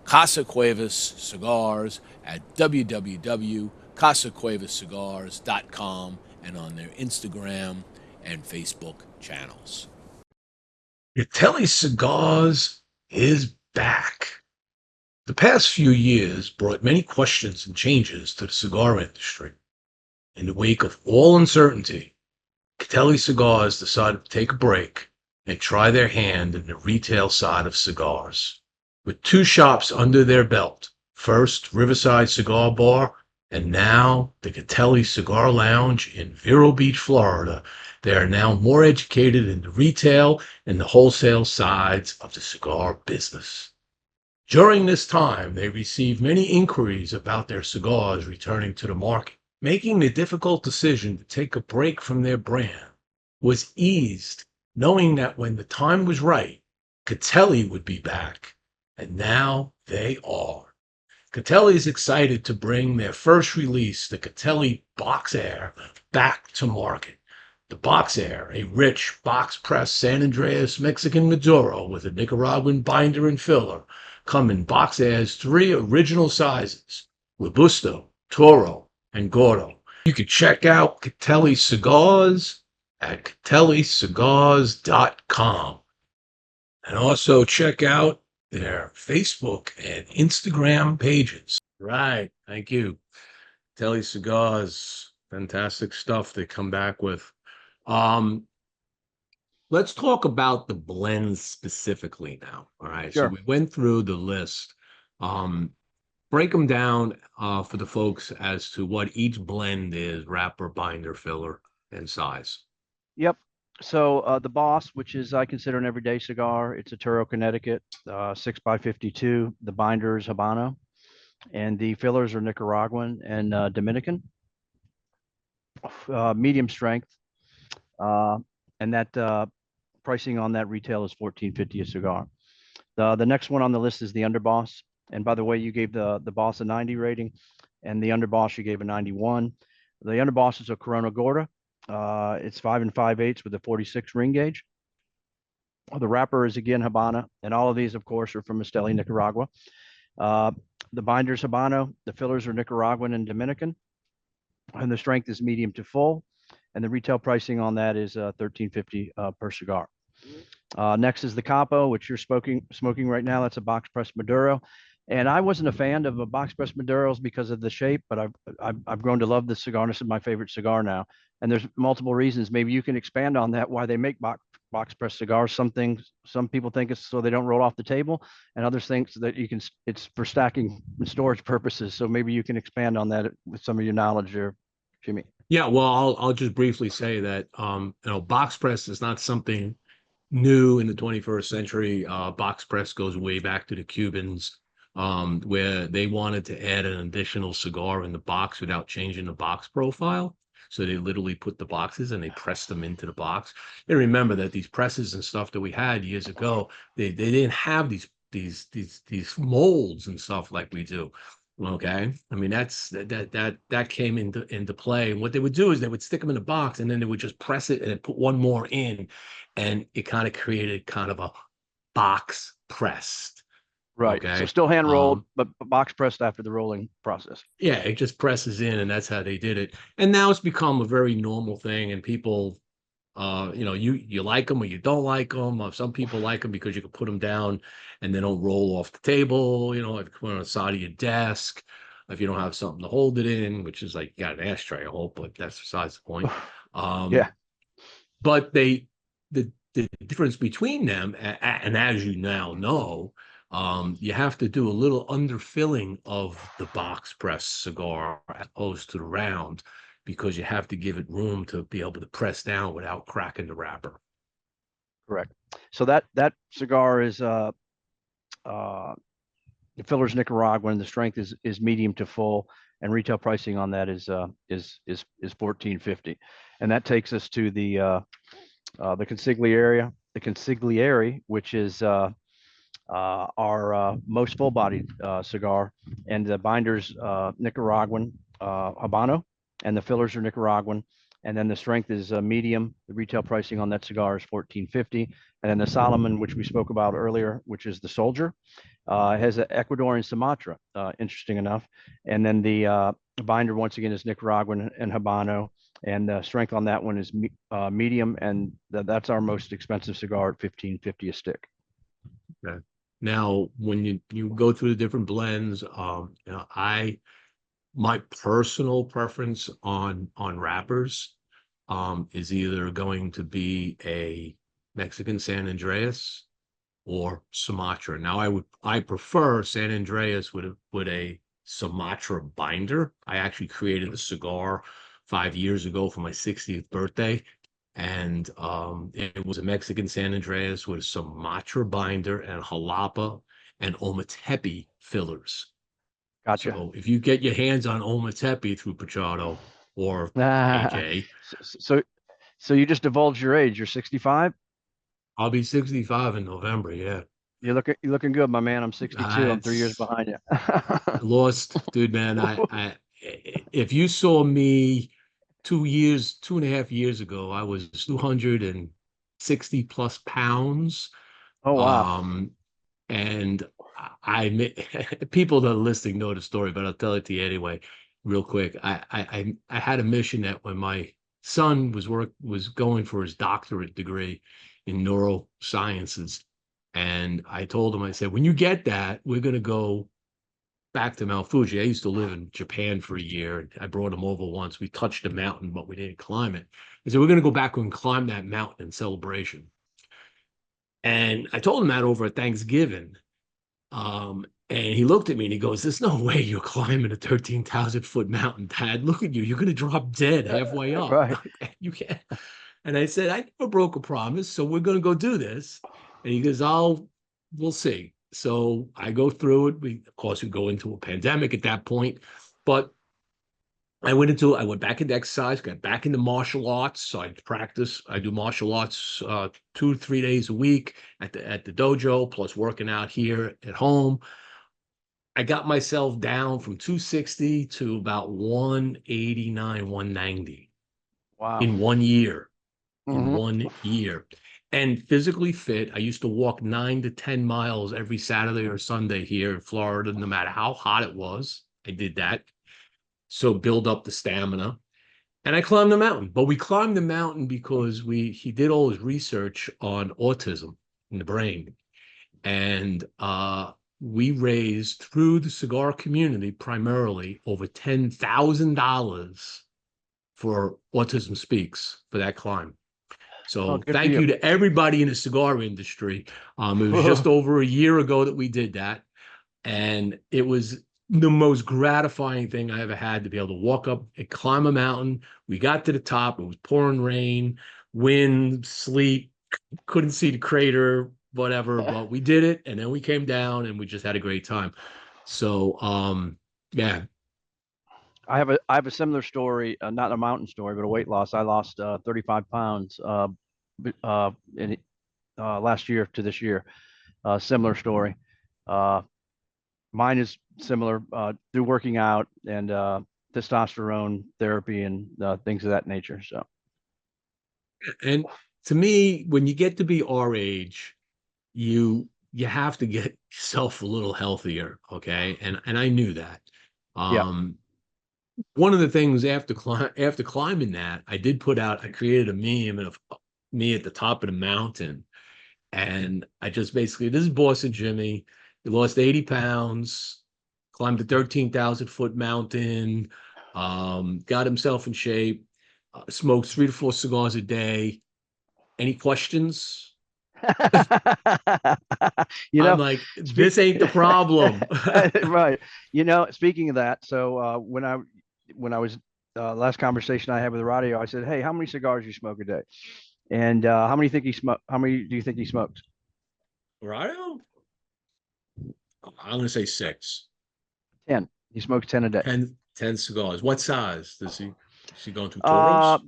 Casa Cuevas Cigars at www.casacuevascigars.com and on their Instagram and Facebook channels. Catelli Cigars is back. The past few years brought many questions and changes to the cigar industry. In the wake of all uncertainty, Catelli Cigars decided to take a break and try their hand in the retail side of cigars. With 2 shops under their belt, first Riverside Cigar Bar, and now the Catelli Cigar Lounge in Vero Beach, Florida, they are now more educated in the retail and the wholesale sides of the cigar business. During this time, they received many inquiries about their cigars returning to the market. Making the difficult decision to take a break from their brand was eased knowing that when the time was right, Catelli would be back. And now they are. Catelli is excited to bring their first release, the Catelli Box Air, back to market. The Box Air, a rich box press San Andreas Mexican Maduro with a Nicaraguan binder and filler, come in Box Air's 3 original sizes, Robusto, Toro, and Gordo. You can check out Catelli Cigars at catellicigars.com. And also check out their Facebook and Instagram pages. Right. Thank you. Telly Cigars, fantastic stuff they come back with. Let's talk about the blends specifically now. All right. So Sure. we went through the list. Break them down for the folks as to what each blend is, wrapper, binder, filler, and size. Yep. So the Boss, which is I consider an everyday cigar, it's a Turo, Connecticut, 6x52. The binder is Habano, and the fillers are Nicaraguan and Dominican, medium strength, and that pricing on that retail is $14.50 a cigar. The next one on the list is the Underboss, and by the way, you gave the Boss a 90 rating, and the Underboss you gave a 91. The Underboss is a Corona Gorda. It's 5 5/8 with a 46 ring gauge. The wrapper is again Habana, and all of these, of course, are from Esteli, Nicaragua. The binder's Habano, the fillers are Nicaraguan and Dominican, and the strength is medium to full, and the retail pricing on that is $13.50 per cigar. Next is the Capo, which you're smoking right now. That's a box press Maduro. And I wasn't a fan of box press Maduros because of the shape, but I've grown to love this cigar. This is my favorite cigar now. And there's multiple reasons. Maybe you can expand on that, why they make box press cigars. Some people think it's so they don't roll off the table, and others think that it's for stacking and storage purposes. So maybe you can expand on that with some of your knowledge there, Jimmie. Yeah, well, I'll just briefly say that box press is not something new in the 21st century. Box press goes way back to the Cubans, where they wanted to add an additional cigar in the box without changing the box profile. So they literally put the boxes and they pressed them into the box. And remember that these presses and stuff that we had years ago, they didn't have these molds and stuff like we do. Okay, I mean that came into play. And what they would do is they would stick them in a box and then they would just press it and then put one more in, and it kind of created kind of a box pressed. Right. Okay. So still hand rolled, but box pressed after the rolling process. Yeah, it just presses in, and that's how they did it. And now it's become a very normal thing, and people, you like them or you don't like them. Some people like them because you can put them down and they don't roll off the table. If you put it on the side of your desk, if you don't have something to hold it in, which is like you got an ashtray, I hope, but that's besides the point. Yeah. But the difference between them, and as you now know, you have to do a little underfilling of the box press cigar as opposed to the round, because you have to give it room to be able to press down without cracking the wrapper. Correct. So that cigar is the filler's Nicaraguan. The strength is medium to full, and retail pricing on that is $14.50. And that takes us to the consigliere, which is our most full-bodied cigar, and the binder's Nicaraguan Habano, and the fillers are Nicaraguan, and then the strength is medium. The retail pricing on that cigar is $14.50, and then the Solomon, which we spoke about earlier, which is the Soldier, has an Ecuadorian Sumatra, interesting enough, and then the binder once again is Nicaraguan and Habano, and the strength on that one is medium, and that's our most expensive cigar at $15.50 a stick. Okay. Now, when you go through the different blends, my personal preference on wrappers is either going to be a Mexican San Andreas or Sumatra. Now, I prefer San Andreas with a Sumatra binder. I actually created a cigar 5 years ago for my 60th birthday. And it was a Mexican San Andreas with a Sumatra binder and jalapa and Ometepe fillers. Gotcha. So if you get your hands on Ometepe through Pachado or AJ, so you just divulged your age. You're 65. I'll be 65 in November. Yeah, you're looking good, my man. I'm 62. I'm 3 years behind you. Lost, dude, man. I if you saw me 2.5 years ago, I was 260 plus pounds. Oh, wow. And people that are listening know the story, but I'll tell it to you anyway, real quick. I had a mission that when my son was going for his doctorate degree in neurosciences, and I told him, I said, when you get that, we're gonna go back to Mount Fuji. I used to live in Japan for a year, and I brought him over once. We touched the mountain, but we didn't climb it. I said, we're gonna go back and climb that mountain in celebration. And I told him that over at Thanksgiving. And he looked at me and he goes, there's no way you're climbing a 13,000-foot mountain, Dad. Look at you. You're going to drop dead halfway up. Right. You can't. And I said, I never broke a promise, so we're going to go do this. And he goes, we'll see. So I go through it. Of course, we go into a pandemic at that point. But I went back into exercise, got back into martial arts. So I practice. I do martial arts 2 to 3 days a week at the dojo, plus working out here at home. I got myself down from 260 to about 189, 190 Wow. in 1 year. In Mhm. 1 year. And physically fit. I used to walk 9 to 10 miles every Saturday or Sunday here in Florida, no matter how hot it was. I did that. So build up the stamina. And I climbed the mountain. But we climbed the mountain because he did all his research on autism in the brain. And we raised through the cigar community primarily over $10,000 for Autism Speaks for that climb. So good for thank you. you to everybody in the cigar industry. It was just over a year ago that we did that. And it was the most gratifying thing I ever had to be able to walk up and climb a mountain. We got to the top. It was pouring rain, wind, sleet, couldn't see the crater, whatever, but we did it. And then we came down and we just had a great time. So, yeah. I have a similar story, not a mountain story, but a weight loss. I lost 35 pounds in last year to this year. Similar story. Mine is similar through working out and testosterone therapy and things of that nature. So, And to me, when you get to be our age, you have to get yourself a little healthier, okay? And I knew that. yeah. One of the things after climbing that, I created a meme of me at the top of the mountain, and I just basically, this is Boston Jimmie. He lost 80 pounds, climbed a 13,000-foot mountain, got himself in shape, smoked 3 to 4 cigars a day. Any questions? I'm like, this ain't the problem. Right. Speaking of that, so when I was last conversation I had with the radio, I said, hey, how many cigars you smoke a day? And how many do you think he smokes? Rado? I'm going to say 6. 10. He smokes 10 a day. 10 cigars. What size does he? Is he going through Toros?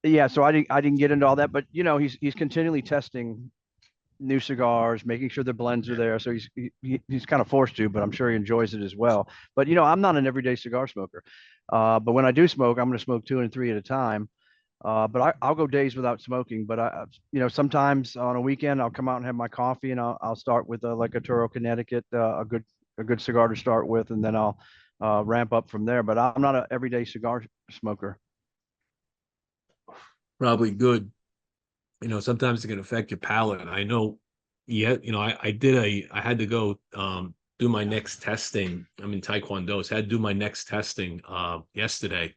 Yeah, so I didn't get into all that, but he's continually testing new cigars, making sure the blends are there. So he's kind of forced to, but I'm sure he enjoys it as well. But I'm not an everyday cigar smoker. But when I do smoke, I'm going to smoke 2 and 3 at a time. But I'll go days without smoking. But sometimes on a weekend I'll come out and have my coffee, and I'll start with like a Toro Connecticut, a good cigar to start with, and then I'll ramp up from there. But I'm not an everyday cigar smoker. Probably good. Sometimes it can affect your palate. I know, yeah, I had to go do my next testing. I'm in Taekwondo, so I had to do my next testing yesterday.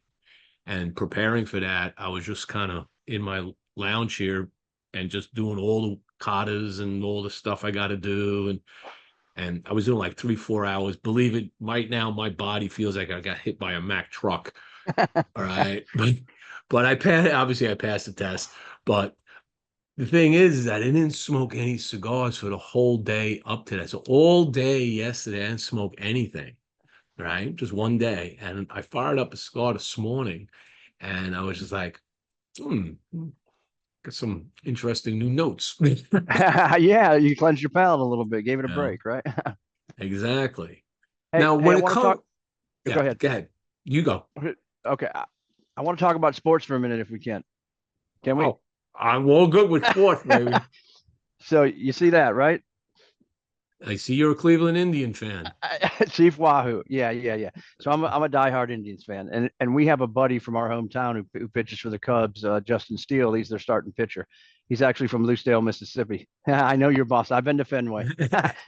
And preparing for that, I was just kind of in my lounge here and just doing all the katas and all the stuff I got to do. And I was doing like 3-4 hours. Believe it, right now my body feels like I got hit by a Mack truck. All right. But I passed the test. But the thing is that I didn't smoke any cigars for the whole day up to that. So all day yesterday, I didn't smoke anything, right? Just one day. And I fired up a cigar this morning, and I was just like, got some interesting new notes. Yeah, you cleansed your palate a little bit, gave it a break, right? Exactly. Hey, Now, when it comes, go ahead. Go ahead. You go. Okay. I want to talk about sports for a minute if we can. Can we? Oh, I'm all good with sports, baby. So you see that, right? I see you're a Cleveland Indian fan. Chief Wahoo. Yeah. So I'm a diehard Indians fan, and we have a buddy from our hometown who pitches for the Cubs, Justin Steele. He's their starting pitcher. He's actually from Lucedale, Mississippi. I know your boss. I've been to Fenway,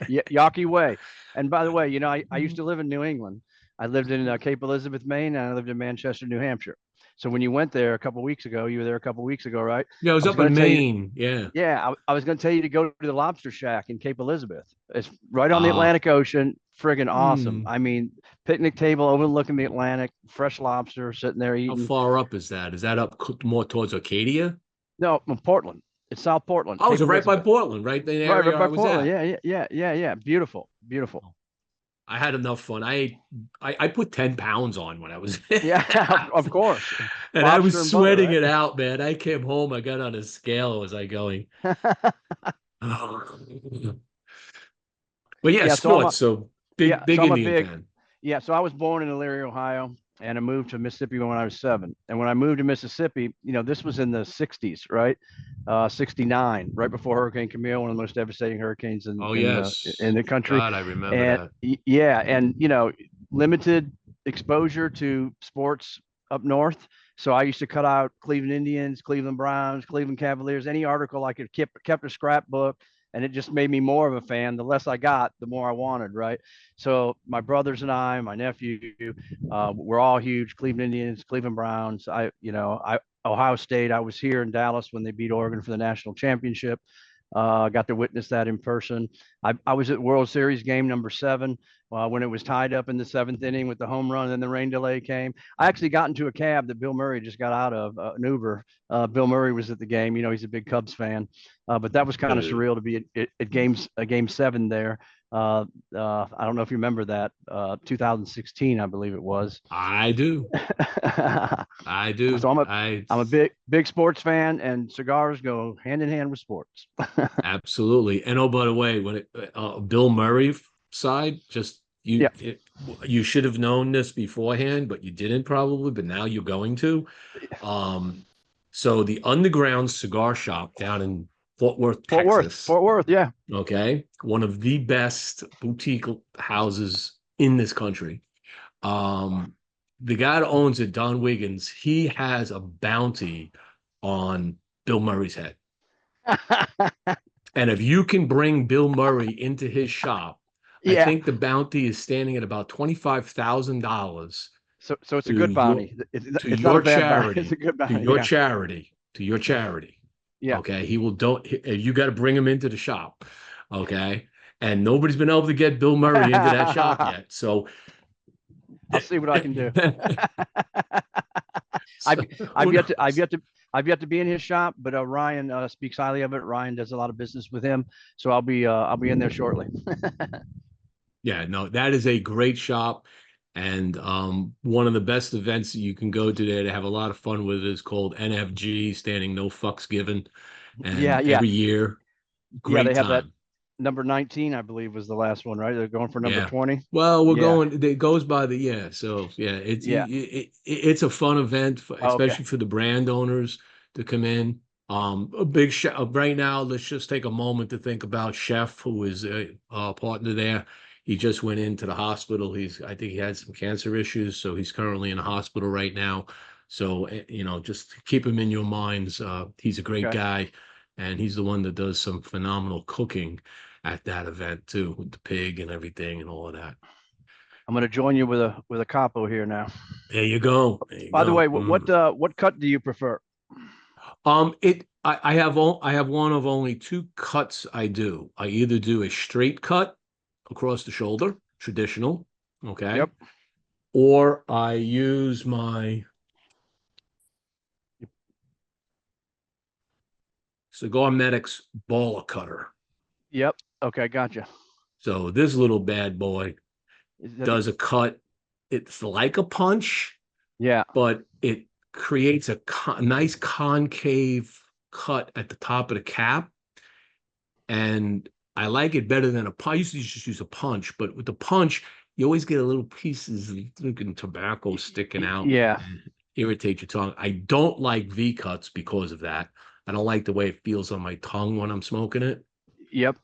Yawkey Way. And by the way, you know, I used to live in New England. I lived in Cape Elizabeth, Maine, and I lived in Manchester, New Hampshire. So when you went there a couple of weeks ago, you were there a couple of weeks ago, right? Yeah, I was up in Maine. Yeah. Yeah, I was going to tell you to go to the Lobster Shack in Cape Elizabeth. It's right on the Atlantic Ocean. Friggin' awesome. I mean, picnic table overlooking the Atlantic, fresh lobster sitting there How eating. far up is that? Is that up more towards Arcadia? No, Portland. It's South Portland. Oh, Cape it's right by Elizabeth. Portland, right? The area Right by I was Portland. at. Yeah. Beautiful. I had enough fun. I put 10 pounds on when I was there. Yeah, of course. And I Lobster was and sweating butter, it out, man. I came home, I got on a scale. Was I going? right? But yeah, Yeah, sports. So big I'm a Indian fan. Yeah, so I was born in Elyria, Ohio, and I moved to Mississippi when I was 7. And when I moved to Mississippi, you know, this was in the 60s, right? 69, right before Hurricane Camille, one of the most devastating hurricanes in, Oh, in, yes. in the country. God, I remember And that. yeah, and you know, limited exposure to sports up north. So I used to cut out Cleveland Indians, Cleveland Browns, Cleveland Cavaliers, any article I could kept a scrapbook, and it just made me more of a fan. The less I got, the more I wanted, right? So my brothers and I, my nephew, we're all huge Cleveland Indians, Cleveland Browns. Ohio State. I was here in Dallas when they beat Oregon for the national championship. Got to witness that in person. I was at World Series game number 7 when it was tied up in the 7th inning with the home run, and then the rain delay came. I actually got into a cab that Bill Murray just got out of, an Uber. Bill Murray was at the game. You know, he's a big Cubs fan, but that was kind of surreal to be at game 7 there. I don't know if you remember that, 2016, I believe it was. I do. I do. So I'm a big sports fan, and cigars go hand in hand with sports. Absolutely. And oh, by the way, when Bill Murray side, just you should have known this beforehand, but you didn't probably, but now you're going to. So the Underground Cigar Shop down in Fort Worth, Texas. Fort Worth, yeah. Okay. One of the best boutique houses in this country. The guy that owns it, Don Wiggins, he has a bounty on Bill Murray's head. And if you can bring Bill Murray into his shop, I think the bounty is standing at about $25,000. So it's a good bounty. To your charity. It's a good bounty. To your charity. To your charity. Yeah. Okay. You got to bring him into the shop. Okay. And nobody's been able to get Bill Murray into that shop yet. So I'll see what I can do. I've yet to be in his shop, but Ryan speaks highly of it. Ryan does a lot of business with him, so I'll be in there shortly. Yeah, no, that is a great shop, and one of the best events that you can go to there to have a lot of fun with is called NFG, standing no fucks given, and every year, great they have time. that. Number 19, I believe, was the last one, right? They're going for number 20. Well, we're going. It goes by the So it's a fun event, especially for the brand owners to come in. A big right now. Let's just take a moment to think about Chef, who is a partner there. He just went into the hospital. I think he had some cancer issues, so he's currently in the hospital right now. So just keep him in your minds. He's a great guy. And he's the one that does some phenomenal cooking at that event too, with the pig and everything and all of that. I'm going to join you with a capo here now. There you go. By the way, what cut do you prefer? I have one of only 2 cuts I do. I either do a straight cut across the shoulder, traditional, okay? Yep. Or I use my Cigar Medics baller cutter. Yep. Okay, gotcha. So this little bad boy does a cut. It's like a punch. Yeah. But it creates a nice concave cut at the top of the cap. And I like it better than a punch. I used to just use a punch, but with the punch, you always get a little pieces of tobacco sticking out. Yeah. irritate your tongue. I don't like V cuts because of that. I don't like the way it feels on my tongue when I'm smoking it. Yep.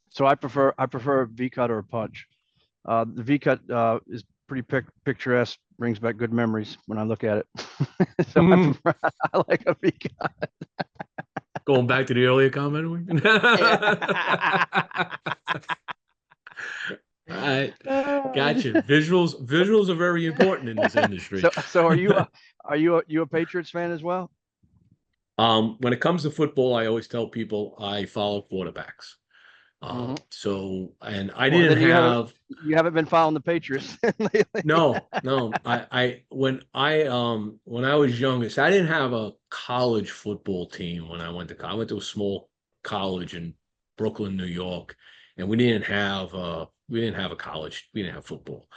So I prefer a V cut or a punch. The V cut is pretty picturesque, brings back good memories when I look at it. So I like a V cut. Going back to the earlier comment. I gotcha. Visuals are very important in this industry. So are you a Patriots fan as well? When it comes to football, I always tell people I follow quarterbacks. So, and I Well, didn't then have. you haven't been following the Patriots lately. No. When I was youngest, I didn't have a college football team when I went to college. I went to a small college in Brooklyn, New York, and we didn't have a college. We didn't have football,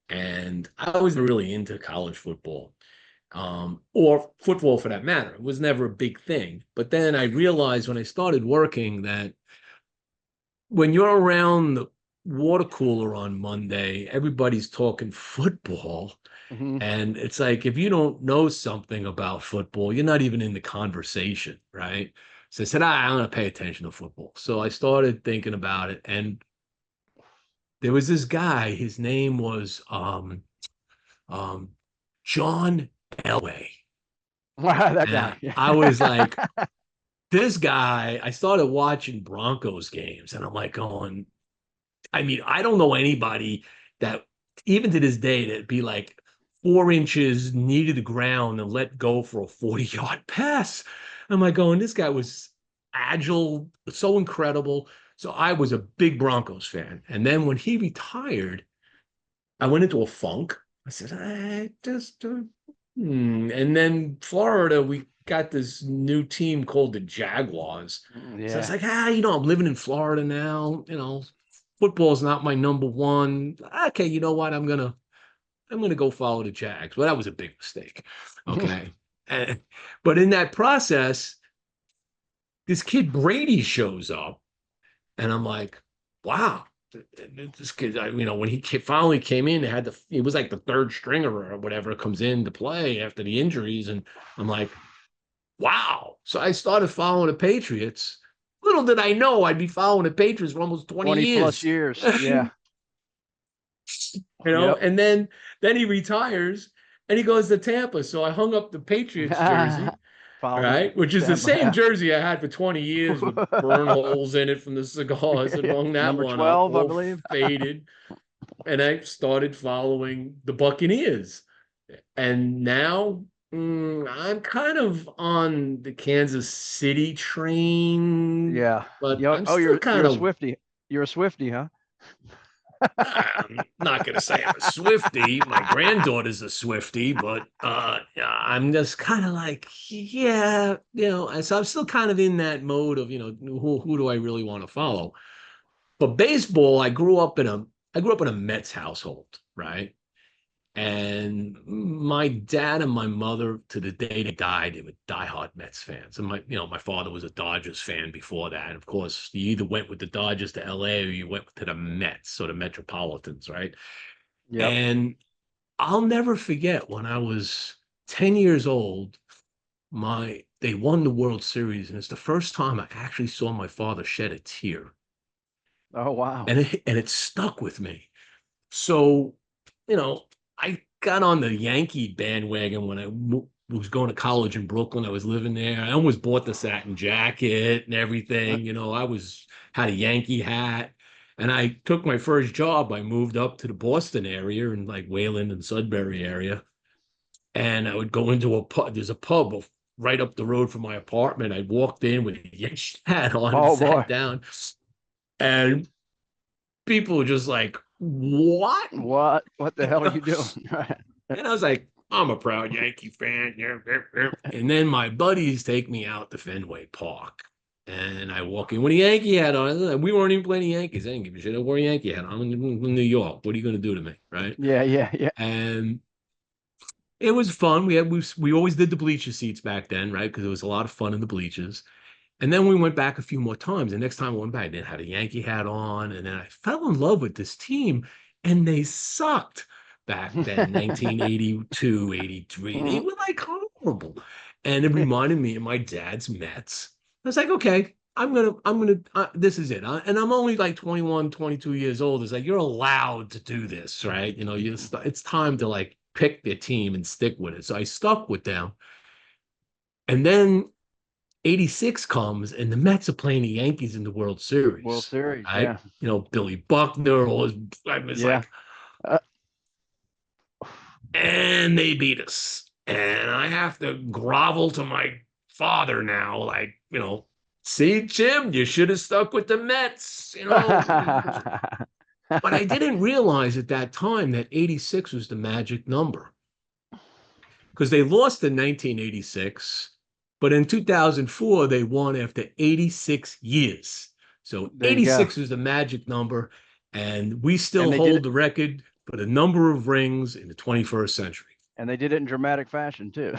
and I wasn't really into college football, or football for that matter. It was never a big thing. But then I realized when I started working that when you're around the water cooler on Monday, everybody's talking football. And it's like, if you don't know something about football, you're not even in the conversation, right? So I said, I'm going to pay attention to football. So I started thinking about it. And there was this guy, his name was John Elway. That guy. I was like, this guy, I started watching Broncos games and I'm like going, I mean, I don't know anybody that even to this day that'd be like 4 inches knee to the ground and let go for a 40-yard pass. I'm like going, this guy was agile, so incredible. So I was a big Broncos fan. And then when he retired, I went into a funk. I said, And then Florida, we got this new team called the Jaguars. Yeah. So it's like, I'm living in Florida now. Football's not my number one. Okay, you know what? I'm gonna go follow the Jags. Well, that was a big mistake. Okay. But in that process, this kid Brady shows up, and I'm like, wow. This kid, when he finally came in, he was like the third stringer or whatever comes in to play after the injuries. And I'm like, wow. So I started following the Patriots. Little did I know I'd be following the Patriots for almost 20 years. plus years. Yeah. Yep. And then he retires and he goes to Tampa. So I hung up the Patriots jersey. Right, which is the same jersey I had for 20 years with burn holes in it from the cigars, and hung that Number one 12, up, I believe. faded. And I started following the Buccaneers, and now I'm kind of on the Kansas City train. Yeah, but you're a Swiftie. You're a Swiftie, huh? I'm not going to say I'm a Swiftie. My granddaughter's a Swiftie, but I'm just kind of like, yeah, and so I'm still kind of in that mode of, who do I really want to follow? But baseball, I grew up in a Mets household, right? And my dad and my mother, to the day they died, they were diehard Mets fans. And my father was a Dodgers fan before that. And of course, you either went with the Dodgers to LA or you went to the Mets or the Metropolitans, right? Yeah. And I'll never forget when I was 10 years old, they won the World Series, and it's the first time I actually saw my father shed a tear. Oh, wow. And it stuck with me. So, I got on the Yankee bandwagon when I was going to college in Brooklyn. I was living there. I almost bought the satin jacket and everything. I had a Yankee hat. And I took my first job. I moved up to the Boston area in like Wayland and Sudbury area. And I would go into a pub. There's a pub right up the road from my apartment. I walked in with a Yankee hat on and sat down. And people were just like, what the hell are you doing? And I was like, I'm a proud Yankee fan. And then my buddies take me out to Fenway Park, and I walk in with a Yankee hat on. We weren't even playing the Yankees. I didn't give a shit. I wore a Yankee hat on. I'm in New York. What are you going to do to me, right? Yeah. And it was fun. We always did the bleacher seats back then, right? Because it was a lot of fun in the bleachers. And then we went back a few more times. The next time I went back, they had a Yankee hat on. And then I fell in love with this team, and they sucked. back then, 1982, 83. They were like horrible. And it reminded me of my dad's Mets. I was like, okay, this is it. And I'm only like 21, 22 years old. It's like, you're allowed to do this, right? You know, it's time to like pick their team and stick with it. So I stuck with them. And then 86 comes and the Mets are playing the Yankees in the World Series. World Series, right? yeah. You know, Billy Buckner, all his, I was Yeah. like, Uh, and they beat us. And I have to grovel to my father now, like, you know, see, Jim, you should have stuck with the Mets, you know. But I didn't realize at that time that 86 was the magic number because they lost in 1986, but in 2004, they won after 86 years. So There you go. 86 is the magic number, and we still And they did hold it, the record for the number of rings in the 21st century. and they did it in dramatic fashion too.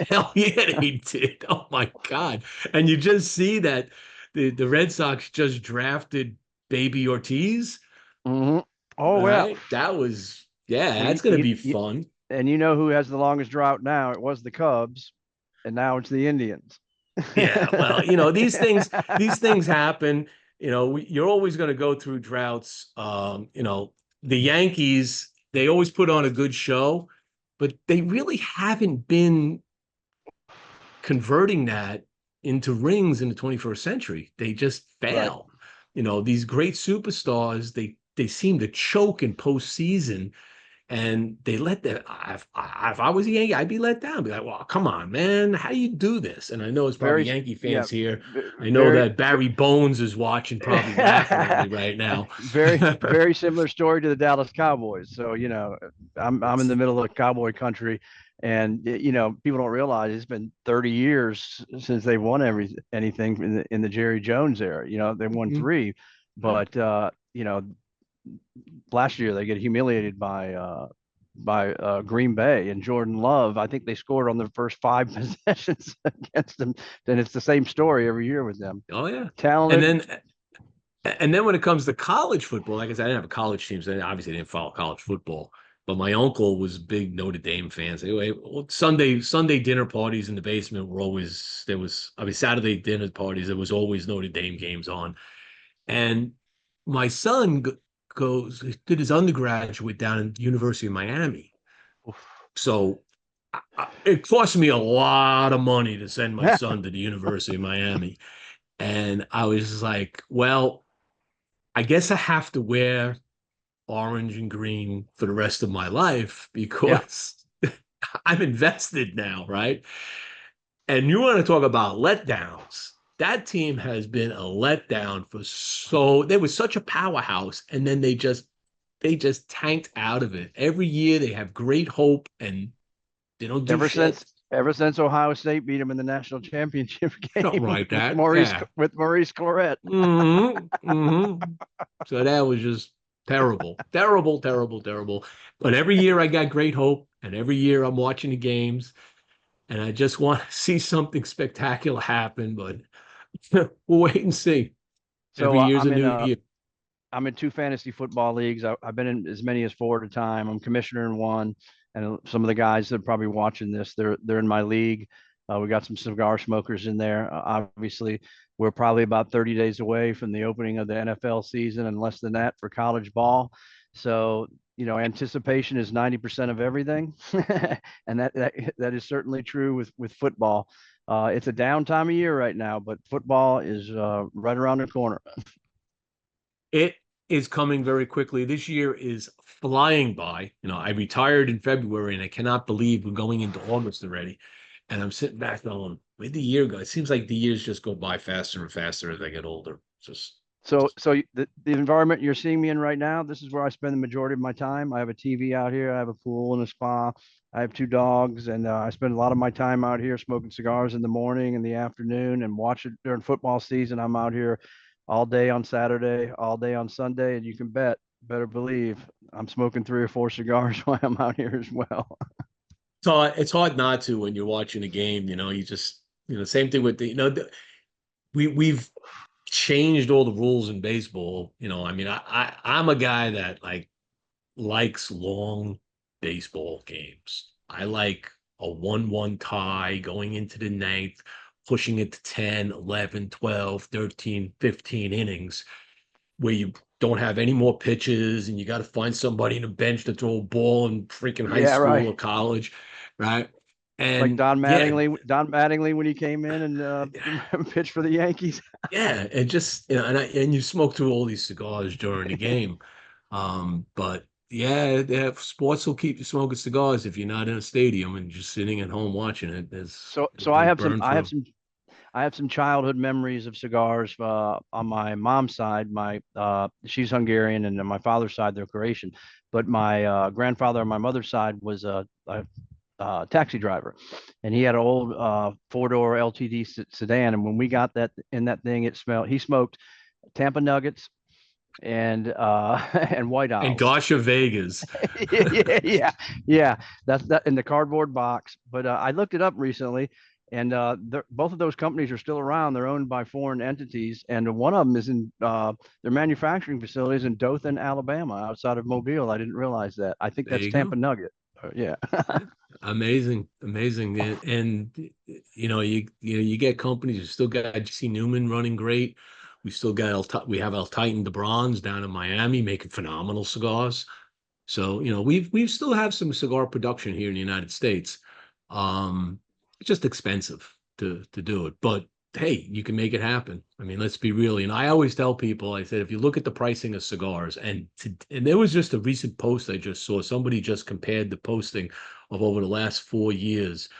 Hell yeah, they did. Oh my God. And you just see that the Red Sox just drafted Baby Ortiz, Hmm. Oh well. right? That was, yeah, Well, that's going to be fun. and you know who has the longest drought now? It was the Cubs, and now it's the Indians. Yeah, well, you know, these things happen. You know, you're always going to go through droughts. You know, the Yankees, they always put on a good show, but they really haven't been converting that into rings in the 21st century. They just fail. Right. You know, these great superstars, they seem to choke in postseason and they let that. If I was a Yankee, I'd be let down. I'd be like, well, come on, man, how do you do this? And I know it's probably Very, Yankee yeah, fans here. I know very, that Barry Bones is watching, probably laughing at me right now. very similar story to the Dallas Cowboys. So, you know, I'm in the middle of cowboy country, and you know, people don't realize it's been 30 years since they won anything in the Jerry Jones era. You know, they won Mhm. three, but you know, last year they get humiliated by Green Bay and Jordan Love. I think they scored on their first five possessions against them. Then it's the same story every year with them. Oh yeah, and Talented. then when it comes to college football, like I said, I didn't have a college team, so I obviously didn't follow college football. But my uncle was big Notre Dame fans. Anyway, well, Sunday dinner parties in the basement were always I mean Saturday dinner parties. There was always Notre Dame games on, and my son did his undergraduate down at the University of Miami. So it cost me a lot of money to send my son to the University of Miami. And I was just like, well, I guess I have to wear orange and green for the rest of my life Yeah. because I'm invested now, right? And you want to talk about letdowns. That team has been a letdown they were such a powerhouse and then they just tanked out of it. Every year they have great hope and they don't do Ever shit. since ever since Ohio State beat them in the national championship Something game like that. Maurice Yeah. with Maurice Claret. So that was just terrible, terrible, terrible, terrible. But every year I got great hope, and every year I'm watching the games, and I just want to see something spectacular happen. But we'll wait and see. So Every year's a I'm in new year. I'm in two fantasy football leagues. I've been in as many as four at a time. I'm commissioner in one, and some of the guys that are probably watching this, they're in my league. We got some cigar smokers in there. Obviously, we're probably about 30 days away from the opening of the NFL season, and less than that for college ball. So, you know, anticipation is 90% of everything, and that is certainly true with football. It's a down time of year right now, but football is right around the corner. It is coming very quickly. This year is flying by. You know, I retired in February, and I cannot believe we're going into August already. And I'm sitting back going, where'd the year go? It seems like the years just go by faster and faster as I get older. Just So the environment you're seeing me in right now, this is where I spend the majority of my time. I have a TV out here. I have a pool and a spa. I have two dogs, and I spend a lot of my time out here smoking cigars in the morning and the afternoon, and watching during football season. I'm out here all day on Saturday, all day on Sunday, and you can better believe, I'm smoking three or four cigars while I'm out here as well. so it's hard not to when you're watching a game. You know, same thing with we've changed all the rules in baseball. You know, I mean, I'm a guy that like likes long baseball games. I like a 1-1 tie going into the ninth, pushing it to 10, 11, 12, 13, 15 innings where you don't have any more pitches and you got to find somebody in the bench to throw a ball in freaking high Yeah, school right. or college, right? Like And Don yeah, Mattingly, Don Mattingly when he came in and pitched for the Yankees. yeah, and just and you smoke through all these cigars during the game. But yeah, sports will keep you smoking cigars if you're not in a stadium and just sitting at home watching it. So It'll burn through. I have some childhood memories of cigars on my mom's side. My she's Hungarian, and on my father's side they're Croatian. But my grandfather on my mother's side was a taxi driver, and he had an old four-door LTD sedan. And when we got that in that thing, it smelled. He smoked Tampa Nuggets and and White And Owls. gosh, Vegas. Yeah. Yeah. That's that in the cardboard box. But I looked it up recently, and both of those companies are still around. They're owned by foreign entities, and one of them is in their manufacturing facilities in Dothan, Alabama, outside of Mobile. I didn't realize that. I think There that's you Tampa go. Nugget. Yeah. Amazing, amazing, and you get companies. You still got GC Newman running great. We still got we have El Titan de Bronze down in Miami making phenomenal cigars. So we still have some cigar production here in the United States. It's just expensive to do it, but hey, you can make it happen. I mean, let's be real. I always tell people, I said, if you look at the pricing of cigars, and there was just a recent post I just saw. Somebody just compared the posting of over the last 4 years,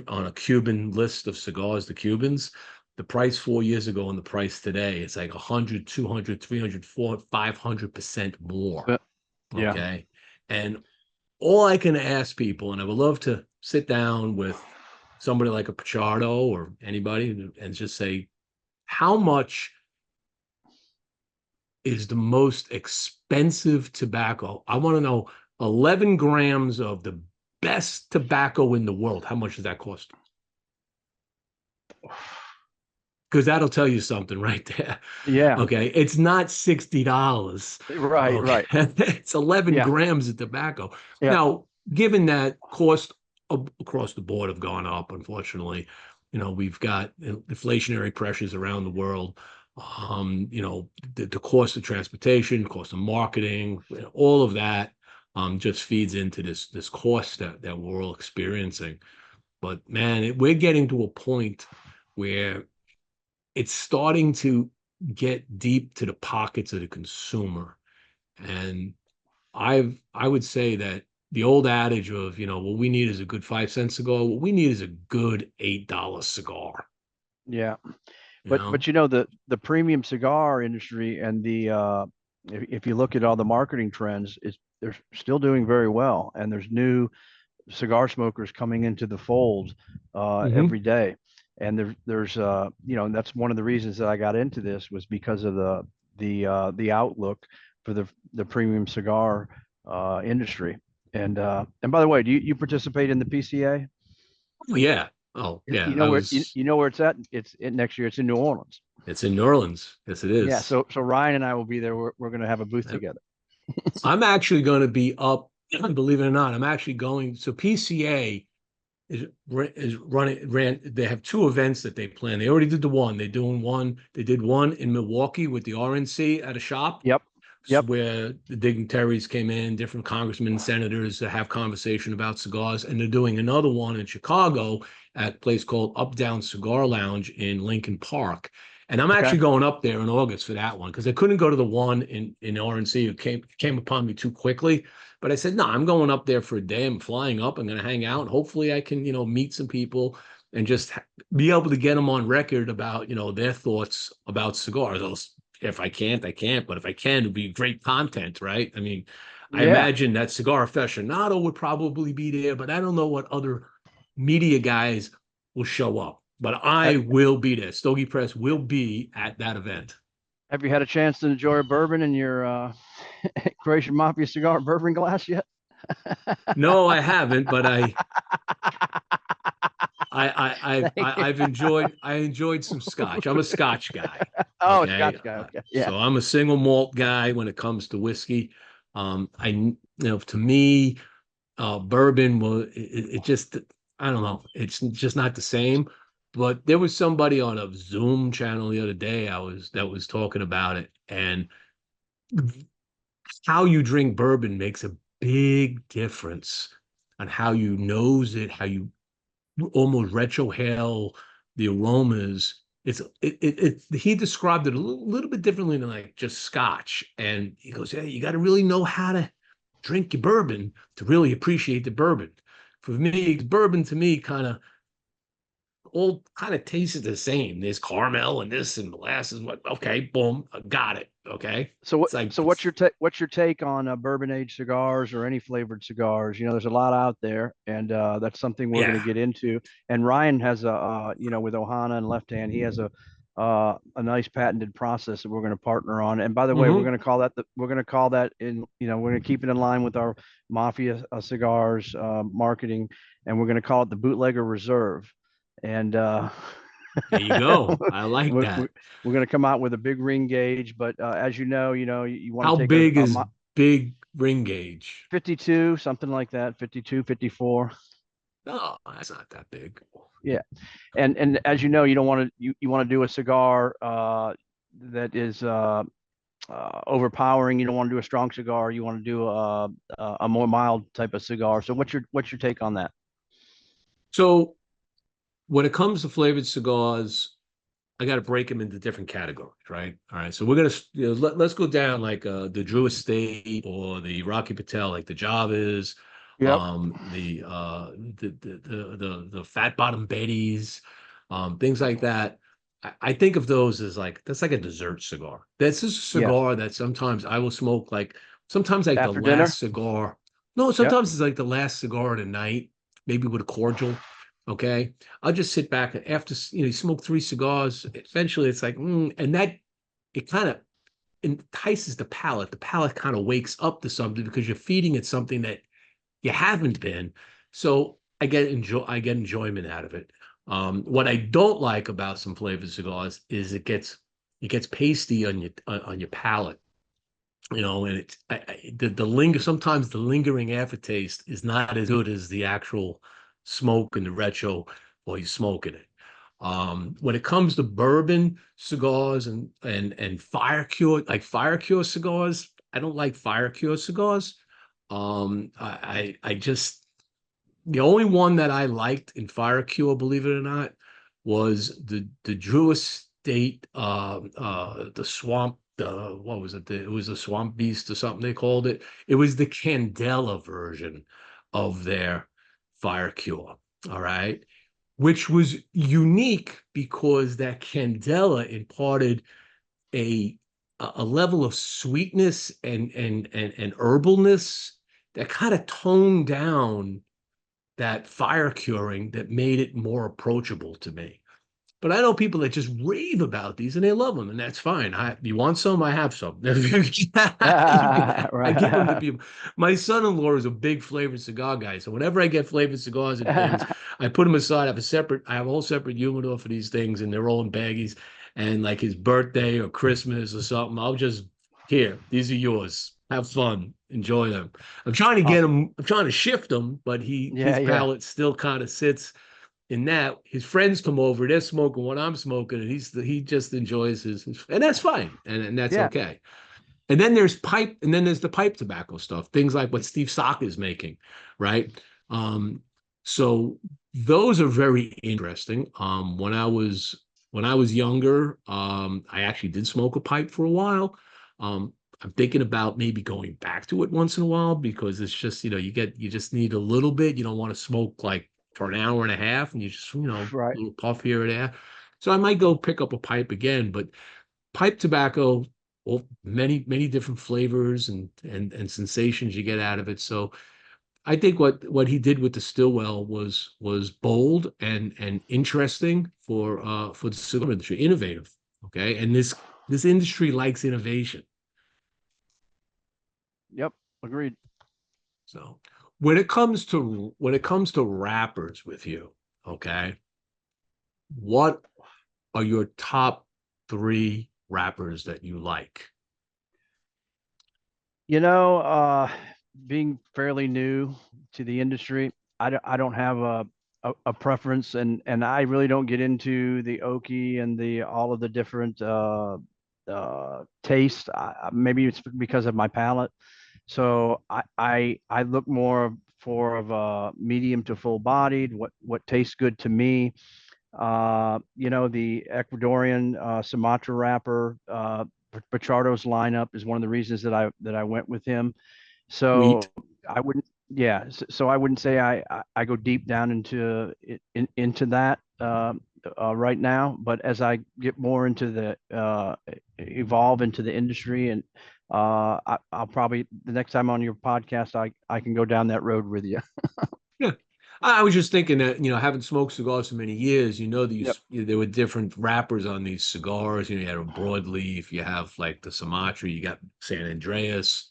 on a Cuban list of cigars, the Cubans, the price 4 years ago and the price today, it's like 100, 200, 300, 400, 500% more. Yeah. Okay. And all I can ask people, and I would love to sit down with somebody like a Pichardo or anybody and just say, how much is the most expensive tobacco? I want to know 11 grams of the best tobacco in the world. How much does that cost? Because that'll tell you something right there. Yeah. Okay. It's not $60. Right. Okay. Right. It's 11 Yeah. grams of tobacco. Yeah. Now, given that costs across the board have gone up, unfortunately, we've got inflationary pressures around the world. The cost of transportation, cost of marketing, all of that just feeds into this cost that we're all experiencing. But man, we're getting to a point where it's starting to get deep to the pockets of the consumer. And I would say that the old adage of, what we need is a good 5-cent cigar, what we need is a good $8 cigar. Yeah. You But know? the premium cigar industry and the if you look at all the marketing trends, they're still doing very well, and there's new cigar smokers coming into the fold Mhm. every day. And there's and that's one of the reasons that I got into this was because of the outlook for the premium cigar industry. And by the way, do you participate in the PCA? Oh, yeah. Oh, yeah. You know where it's at? Next year. It's in New Orleans. It's in New Orleans. Yes, it Yeah. is. So Ryan and I will be there. We're going to have a booth Yep. together. I'm actually going to be up, believe it or not. I'm actually going. So PCA they have two events that they plan. They already did the one. They did one in Milwaukee with the RNC at a shop. Yep. Yep. Where the dignitaries came in, different congressmen and senators to have conversation about cigars. And they're doing another one in Chicago at a place called Up Down Cigar Lounge in Lincoln Park. And I'm Okay. actually going up there in August for that one because I couldn't go to the one in RNC. It came upon me too quickly. But I said, no, I'm going up there for a day. I'm flying up. I'm going to hang out. And hopefully I can, meet some people and just be able to get them on record about, their thoughts about cigars. If I can't, I can't. But if I can, it'd be great content, right? I mean, I Yeah. imagine that Cigar Aficionado would probably be there, but I don't know what other media guys will show up. But I will be there. Stogie Press will be at that event. Have you had a chance to enjoy a bourbon in your Croatian Mafia cigar bourbon glass yet? No, I haven't, but I've enjoyed some scotch. I'm a scotch guy. Oh, Okay. Scotch guy. Okay. Yeah. So I'm a single malt guy when it comes to whiskey. To me, bourbon was it just, I don't know, it's just not the same. But there was somebody on a Zoom channel the other day that was talking about it, and how you drink bourbon makes a big difference on how you nose it, how you almost retrohale the aromas. He described it a little bit differently than like just scotch. And he goes, "Yeah, you got to really know how to drink your bourbon to really appreciate the bourbon." For me, bourbon to me all kind of tastes the same. There's caramel and this and molasses. What? Okay, boom, I got it. Okay, So what? it's like So what's your take on bourbon aged cigars or any flavored cigars? There's a lot out there, and that's something we're going to yeah, get into. And Ryan has with Ohana and Left Hand, he has a nice patented process that we're going to partner on. And by the way, hmm we're going to call that in, we're going to keep it in line with our Mafia Cigars marketing, and we're going to call it the Bootlegger Reserve. And there you go. I like we're, that. we're, we're going to come out with a big ring gauge, but as you want How to take big is big ring gauge? 52, something like that, 52, 54. Oh, that's not that big. Yeah. And as you know, you don't want to, you want to do a cigar that is overpowering. You don't want to do a strong cigar. You want to do a more mild type of cigar. So what's your take on that? So when it comes to flavored cigars, I got to break them into different categories, right? All right. So we're gonna let's go down like the Drew Estate or the Rocky Patel, like the Javas, Yep. the Fat Bottom Betties, things like that. I think of those as like that's like a dessert cigar. That's just a Yeah. cigar that sometimes I will smoke like sometimes like the After dinner. last cigar. No, Yep. sometimes it's like the last cigar of the night, maybe with a cordial. Okay. I'll just sit back and after you smoke three cigars, eventually it's like, and that it kind of entices the palate. The palate kind of wakes up to something because you're feeding it something that you haven't been. So I get enjoyment out of it. What I don't like about some flavored cigars is it gets pasty on your palate. And it's the linger sometimes the lingering aftertaste is not as good as the actual smoke and the retro while you're smoking it. When it comes to bourbon cigars and fire cure cigars, I don't like fire cure cigars. I just the only one that I liked in fire cure, believe it or not, was the Drew Estate, the swamp. What was it? It was a swamp beast or something they called it. It was the Candela version of their fire cure. All right, which was unique because that Candela imparted a a level of sweetness and herbalness that kind of toned down that fire curing that made it more approachable to me. But I know people that just rave about these and they love them, and that's fine. You want some? I have some. I give them to Right. people. My son-in-law is a big flavored cigar guy, so whenever I get flavored cigars and things, I put them aside. I have a whole separate humidor for these things, and they're all in baggies. And like his birthday or Christmas or something, I'll just here. These are yours. Have fun. Enjoy them. I'm trying to get Awesome. him. I'm trying to shift him, but Yeah, his yeah. palate still kind of sits in that. His friends come over, they're smoking what I'm smoking, and he just enjoys his and that's fine, and that's Yeah. okay. And then there's the pipe tobacco stuff, things like what Steve Saka is making, right? Um, so those are very interesting. When I was younger, I actually did smoke a pipe for a while. I'm thinking about maybe going back to it once in a while because it's just, you just need a little bit. You don't want to smoke like for an hour and a half and you just, a Right. little puff here or there. So I might go pick up a pipe again, but pipe tobacco, well, many, many different flavors and sensations you get out of it. So I think what he did with the Stillwell was bold and interesting for the cigar industry, innovative. Okay. And this industry likes innovation. Yep. Agreed. So when it comes to rappers with you, okay, what are your top three rappers that you like? You know, being fairly new to the industry, I don't have a preference, and I really don't get into the oaky and the all of the different taste. Maybe it's because of my palate. So I look more for of a medium to full bodied, what tastes good to me. The Ecuadorian Sumatra wrapper, Pichardo's lineup is one of the reasons that I went with him. Sweet. So I wouldn't, yeah. So I wouldn't say I go deep down into that right now. But as I get more into the evolve into the industry, and I'll probably the next time on your podcast, I can go down that road with you. Yeah. I was just thinking that, having smoked cigars for many years, that Yep. there were different wrappers on these cigars. You had a broadleaf, you have like the Sumatra, you got San Andreas.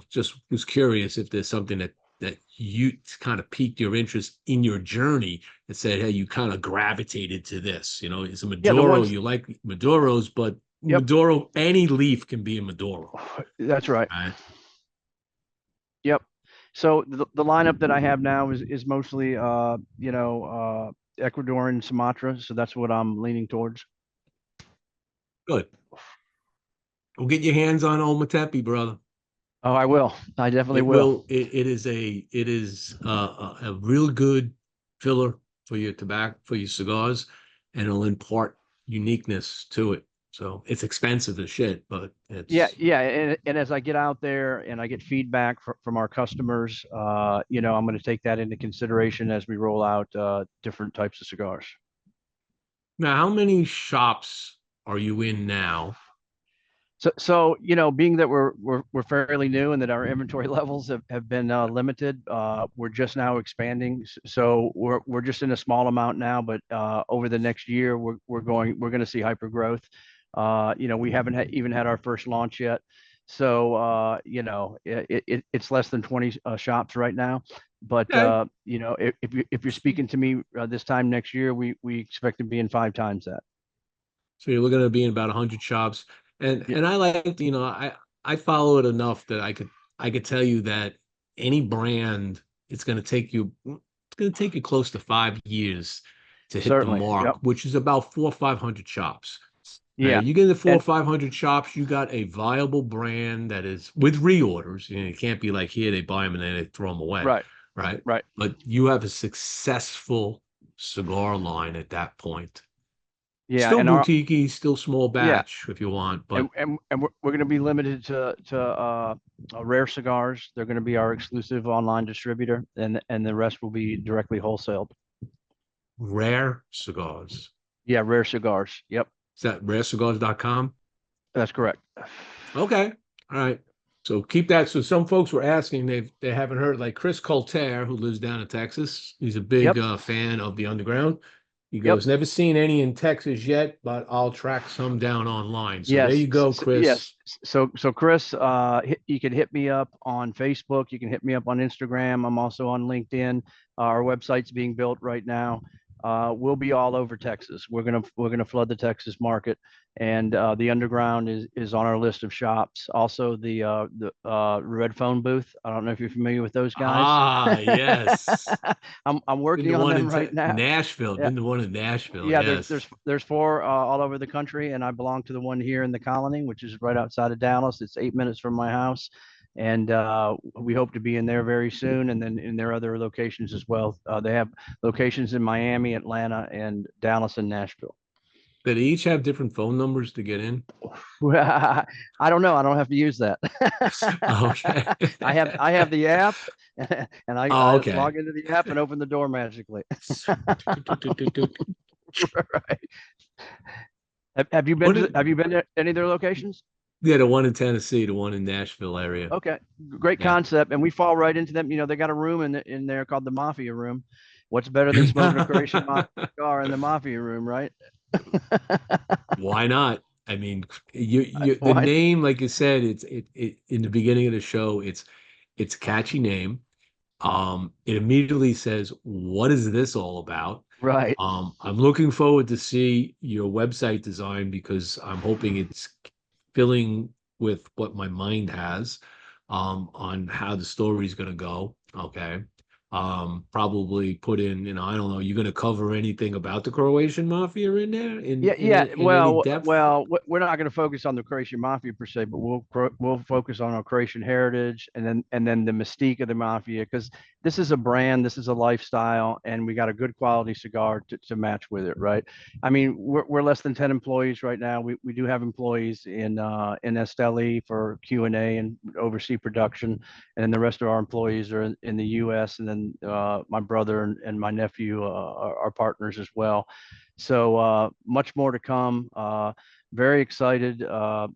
Just was curious if there's something that you kind of piqued your interest in your journey that said, hey, you kind of gravitated to this. It's a Yeah, the Maduro, ones. you like Maduros, but Yep, Maduro, any leaf can be a Maduro. that's right. Right? Yep. So the lineup that I have now is mostly Ecuadorian Sumatra. So that's what I'm leaning towards. Good. Go get your hands on Old Matepi, brother. Oh, I will. I definitely It will. will. It is a real good filler for your tobacco, for your cigars, and it'll impart uniqueness to it. So it's expensive as shit, but Yeah, it's yeah. And as I get out there and I get feedback from our customers, I'm going to take that into consideration as we roll out different types of cigars. now. How many shops are you in now? So being that we're fairly new and that our inventory levels have been limited, we're just now expanding. So we're just in a small amount now, but over the next year, we're going to see hyper growth. We haven't even had our first launch yet, so it's less than 20 shops right now. But Okay, if you're speaking to me this time next year, we expect to be in 5 times that. so you're looking at being about 100 shops, and Yeah, and I like, I follow it enough that I could tell you that any brand, it's going to take you close to 5 years to hit the certainly. mark, Yep. which is about 400 or 500 shops. Yeah. You get the four or And 500 shops, you got a viable brand that is with reorders. It can't be like here they buy them and then they throw them away, right, right? right. But you have a successful cigar line at that point. Yeah, Still and our boutique, still small yeah, batch if you want, but and we're going to be limited to rare cigars. They're going to be our exclusive online distributor, and the rest will be directly wholesaled. rare cigars. Yeah, rare cigars. Yep, Is that rarecigars.com? that's correct. Okay. All right. So keep that. So some folks were asking, they haven't heard, like Chris Colter, who lives down in Texas. He's a big Yep, fan of the underground. He yep. goes, never seen any in Texas yet, but I'll track some down online. So there Yes, you go, yes. Chris. So Chris, you can hit me up on Facebook. You can hit me up on Instagram. I'm also on LinkedIn. Our website's being built right now. We'll be all over Texas. We're gonna flood the Texas market, and the underground is on our list of shops. Also, the Red Phone booth. I don't know if you're familiar with those guys. Ah, yes. I'm Been the working on one them in right now. Nashville. Yeah, Been the one in Nashville. yeah, there's there's Yes. there's four all over the country, and I belong to the one here in the Colony, which is right outside of Dallas. It's 8 minutes from my house, and we hope to be in there very soon, and then in their other locations as well. They have locations in Miami, Atlanta, and Dallas and Nashville. Do they each have different phone numbers to get in? I don't know. I don't have to use that. Okay. I have the app, and I, Oh, I okay. log into the app and open the door magically. Right. Have you been What to is, have you been to any of their locations? yeah, the one in Tennessee, the one in Nashville area. Okay, great Yeah. concept, and we fall right into them. They got a room in there called the Mafia Room. What's better than smoking a Croatian Mafia cigar in the Mafia Room, right? Why not? I mean, the Why? name, like you said, it in the beginning of the show, it's a catchy name. It immediately says, what is this all about? Right. I'm looking forward to see your website design because I'm hoping it's filling with what my mind has on how the story's going to go. Okay. Probably put in, I don't know, you're going to cover anything about the Croatian Mafia in there in any depth? We're not going to focus on the Croatian Mafia per se, but we'll focus on our Croatian heritage, and then the mystique of the Mafia, because this is a brand, this is a lifestyle, and we got a good quality cigar to match with it, right? I mean, we're less than 10 employees right now. We do have employees in Esteli for Q&A and oversee production, and the rest of our employees are in the U.S., and then my brother and my nephew are partners as well. So much more to come. Very excited,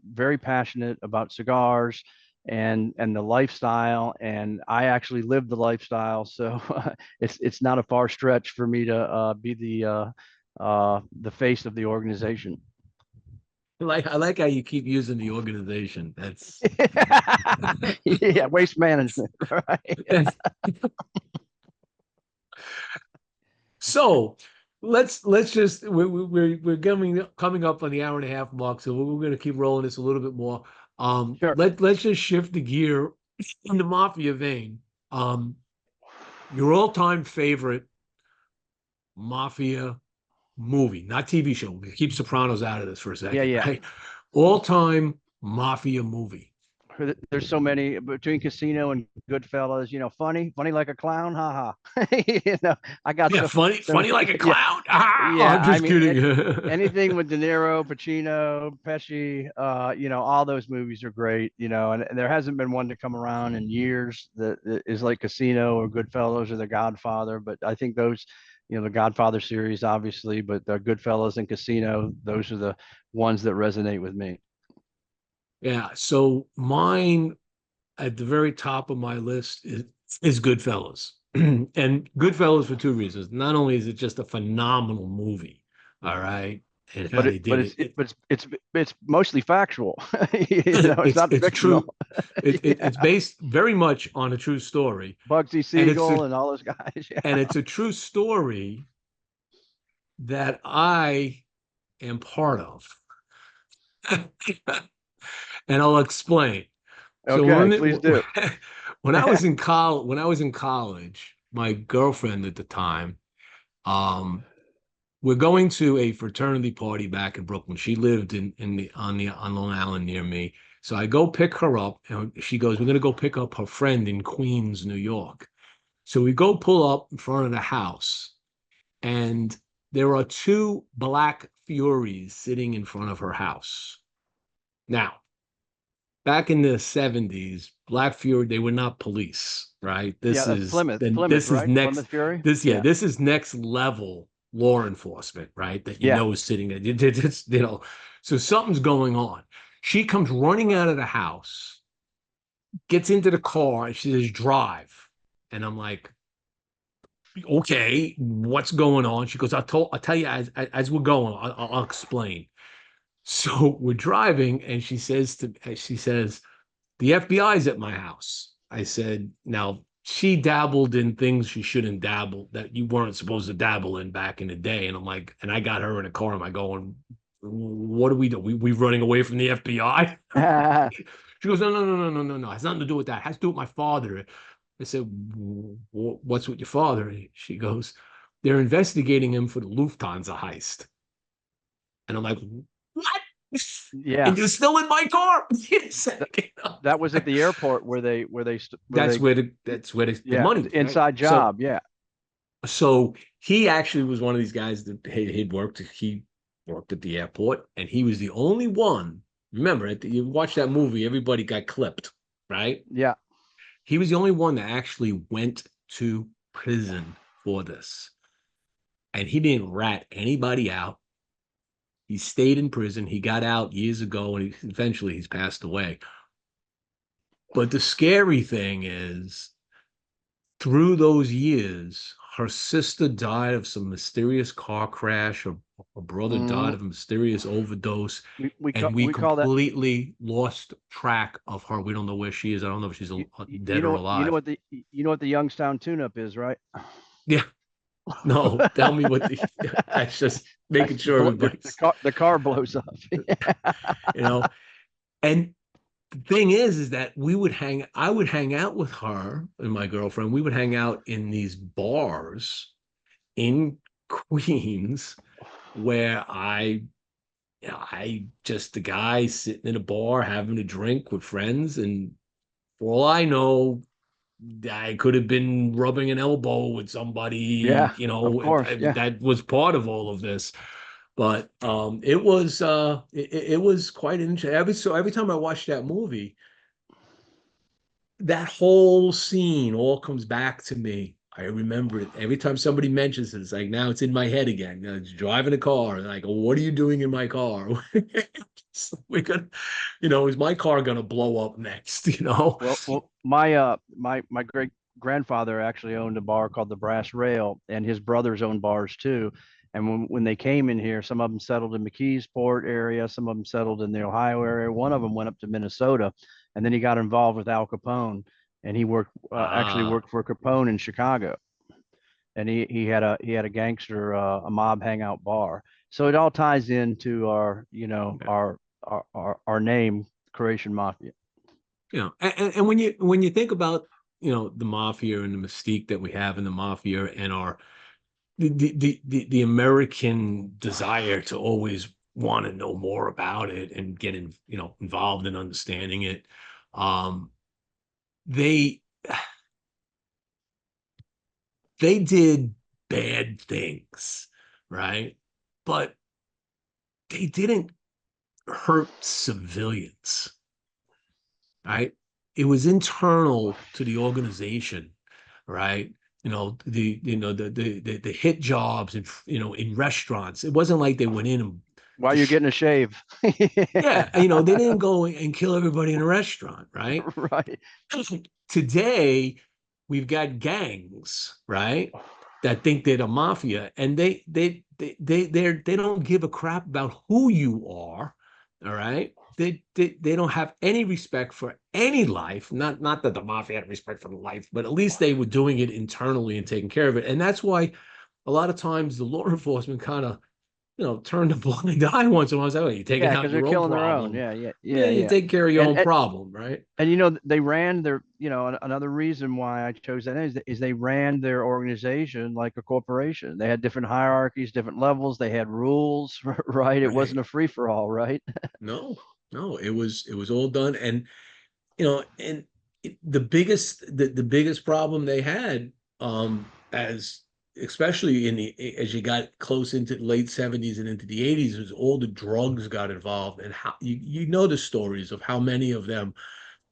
very passionate about cigars and the lifestyle. And I actually live the lifestyle, so it's not a far stretch for me to be the face of the organization. I like how you keep using the organization. That's yeah, waste management, right? So let's just we're coming up on the hour and a half mark, so we're going to keep rolling this a little bit more. Sure. Let's just shift the gear in the Mafia vein. Your all-time favorite Mafia movie, not TV show. We keep Sopranos out of this for a second. Yeah. Right? All-time Mafia movie. There's so many between Casino and Goodfellas, funny like a clown, haha. I got funny like a clown. Yeah, I'm just kidding. Anything with De Niro, Pacino, Pesci, all those movies are great, and there hasn't been one to come around in years that is like Casino or Goodfellas or The Godfather, but I think those, the Godfather series, obviously, but the Goodfellas and Casino, those are the ones that resonate with me. Yeah, so mine at the very top of my list is Goodfellas. And Goodfellas for two reasons. Not only is it just a phenomenal movie, all right, and how they did it. It's mostly factual. It's not fictional. It's based very much on a true story. Bugsy Siegel and all those guys. Yeah. And it's a true story that I am part of. And I'll explain. Okay, please do. When I was in college, my girlfriend at the time, we're going to a fraternity party back in Brooklyn. She lived on Long Island near me. So I go pick her up, and she goes, "We're going to go pick up her friend in Queens, New York." So we go pull up in front of the house, and there are two black Furies sitting in front of her house. Now, back in the 70s, Black Fury, they were not police, right? This is Plymouth, this right? is next Plymouth Fury. This is next level law enforcement, right? That is sitting there. So something's going on. She comes running out of the house, gets into the car, and she says, "Drive." And I'm like, "Okay, what's going on?" She goes, I'll tell you as we're going, I'll explain. So we're driving, and she says, "The FBI's at my house." I said, now she dabbled in things she shouldn't dabble, that you weren't supposed to dabble in back in the day. And I'm like, and I got her in a car. Am I going, what do we do? We running away from the FBI? She goes, no. It has nothing to do with that. It has to do with my father. I said, what's with your father? She goes, they're investigating him for the Lufthansa heist. And I'm like, what? Yeah. And you're still in my car. That was at the airport where the money inside right? job. So he actually was one of these guys that he worked at the airport, and he was the only one. Remember, you watch that movie, everybody got clipped, right? Yeah. He was the only one that actually went to prison for this. And he didn't rat anybody out. He stayed in prison. He got out years ago, and eventually he's passed away. But the scary thing is, through those years, her sister died of some mysterious car crash. Her brother died of a mysterious overdose. We completely lost track of her. We don't know where she is. I don't know if she's dead or alive. You know what the Youngstown tune-up is, right? Yeah. No, tell me what that's just making sure the car blows up. And the thing is that I would hang out with her and my girlfriend. We would hang out in these bars in Queens where I just the guy sitting in a bar having a drink with friends, and for all I know, I could have been rubbing an elbow with somebody, Yeah, of course. Yeah. that was part of all of this. But it was quite interesting. Every time I watch that movie, that whole scene all comes back to me. I remember it every time somebody mentions it. It's like now it's in my head again. You know, it's driving a car, like, what are you doing in my car? We're gonna, is my car gonna blow up next? Well, my great grandfather actually owned a bar called the Brass Rail, and his brothers owned bars too. And when they came in here, some of them settled in McKeesport area, some of them settled in the Ohio area. One of them went up to Minnesota, and then he got involved with Al Capone, and he actually Ah, worked for Capone in Chicago. And he had a gangster a mob hangout bar. So it all ties into our okay. our name, Croatian Mafia. And when you think about the mafia and the mystique that we have in the mafia and our the American desire to always want to know more about it and get involved in understanding it, um, they they did bad things, right? But they didn't hurt civilians, right? It was internal to the organization, right? The hit jobs and in restaurants. It wasn't like they went in and While you're just getting a shave. yeah, they didn't go and kill everybody in a restaurant, right? Right. Today, we've got gangs, right, that think they're the mafia, and they don't give a crap about who you are, all right? They don't have any respect for any life. Not that the mafia had respect for the life, but at least they were doing it internally and taking care of it. And that's why a lot of times the law enforcement kind of turn a blind eye once in a while. Say, oh, you're taking Yeah, out because they're your own killing their own. problem. Yeah, yeah, Yeah, yeah, you yeah. take care of your And own and, problem, right? and they ran their, another reason why I chose that is they ran their organization like a corporation. They had different hierarchies, different levels. They had rules, right? It Right. wasn't a free for all, right? No, no, it was all done. And and the biggest problem they had, as especially as you got close into the late 70s and into the 80s, was all the drugs got involved. And how you know the stories of how many of them,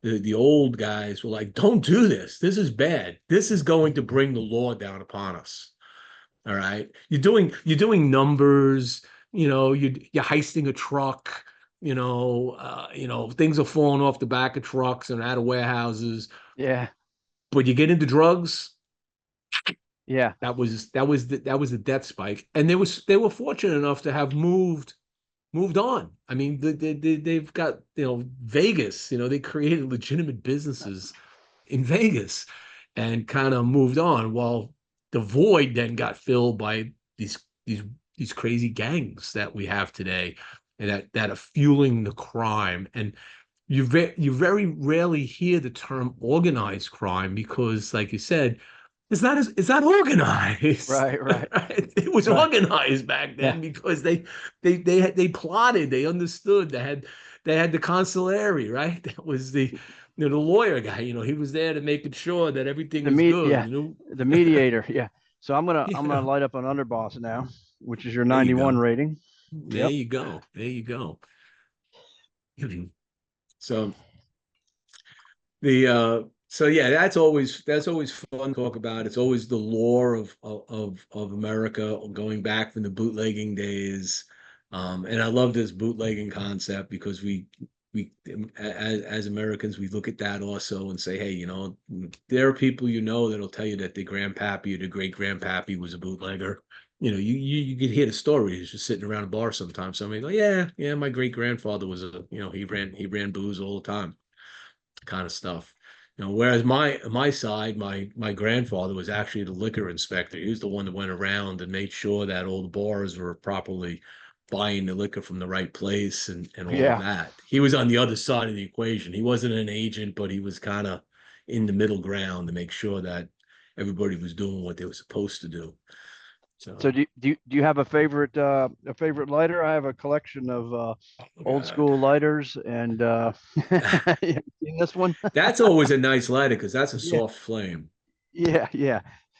the old guys, were like, don't do this, this is bad, this is going to bring the law down upon us. All right. You're doing numbers, you're heisting a truck, things are falling off the back of trucks and out of warehouses. Yeah, But you get into drugs, yeah, that was the death spike. And they were fortunate enough to have moved on. I mean, they've got, Vegas, they created legitimate businesses in Vegas and kind of moved on, while the void then got filled by these these crazy gangs that we have today, and that are fueling the crime. And you very rarely hear the term organized crime because, like you said, it's not organized. right, right, Right? It was right. organized back Yeah. then because they plotted, they understood, they had the consulary, right? That was the lawyer guy. He was there to making sure that everything is good. Yeah, the mediator. Yeah. So I'm gonna Yeah. light up an underboss now, which is your There you 91 go. rating. There Yep. you go. There you go. So so yeah, that's always fun to talk about. It's always the lore of America going back from the bootlegging days. And I love this bootlegging concept because we as Americans, we look at that also and say, hey, there are people that'll tell you that their grandpappy or their great grandpappy was a bootlegger. You could hear the stories just sitting around a bar sometimes. Somebody go, yeah, yeah, my great grandfather was he ran booze all the time, kind of stuff. Whereas my side, my grandfather was actually the liquor inspector. He was the one that went around and made sure that all the bars were properly buying the liquor from the right place and all Yeah. of that. He was on the other side of the equation. He wasn't an agent, but he was kind of in the middle ground to make sure that everybody was doing what they were supposed to do. So do you have a favorite lighter? I have a collection of old school lighters, and you seen this one? That's always a nice lighter because that's a Yeah. soft flame. Yeah.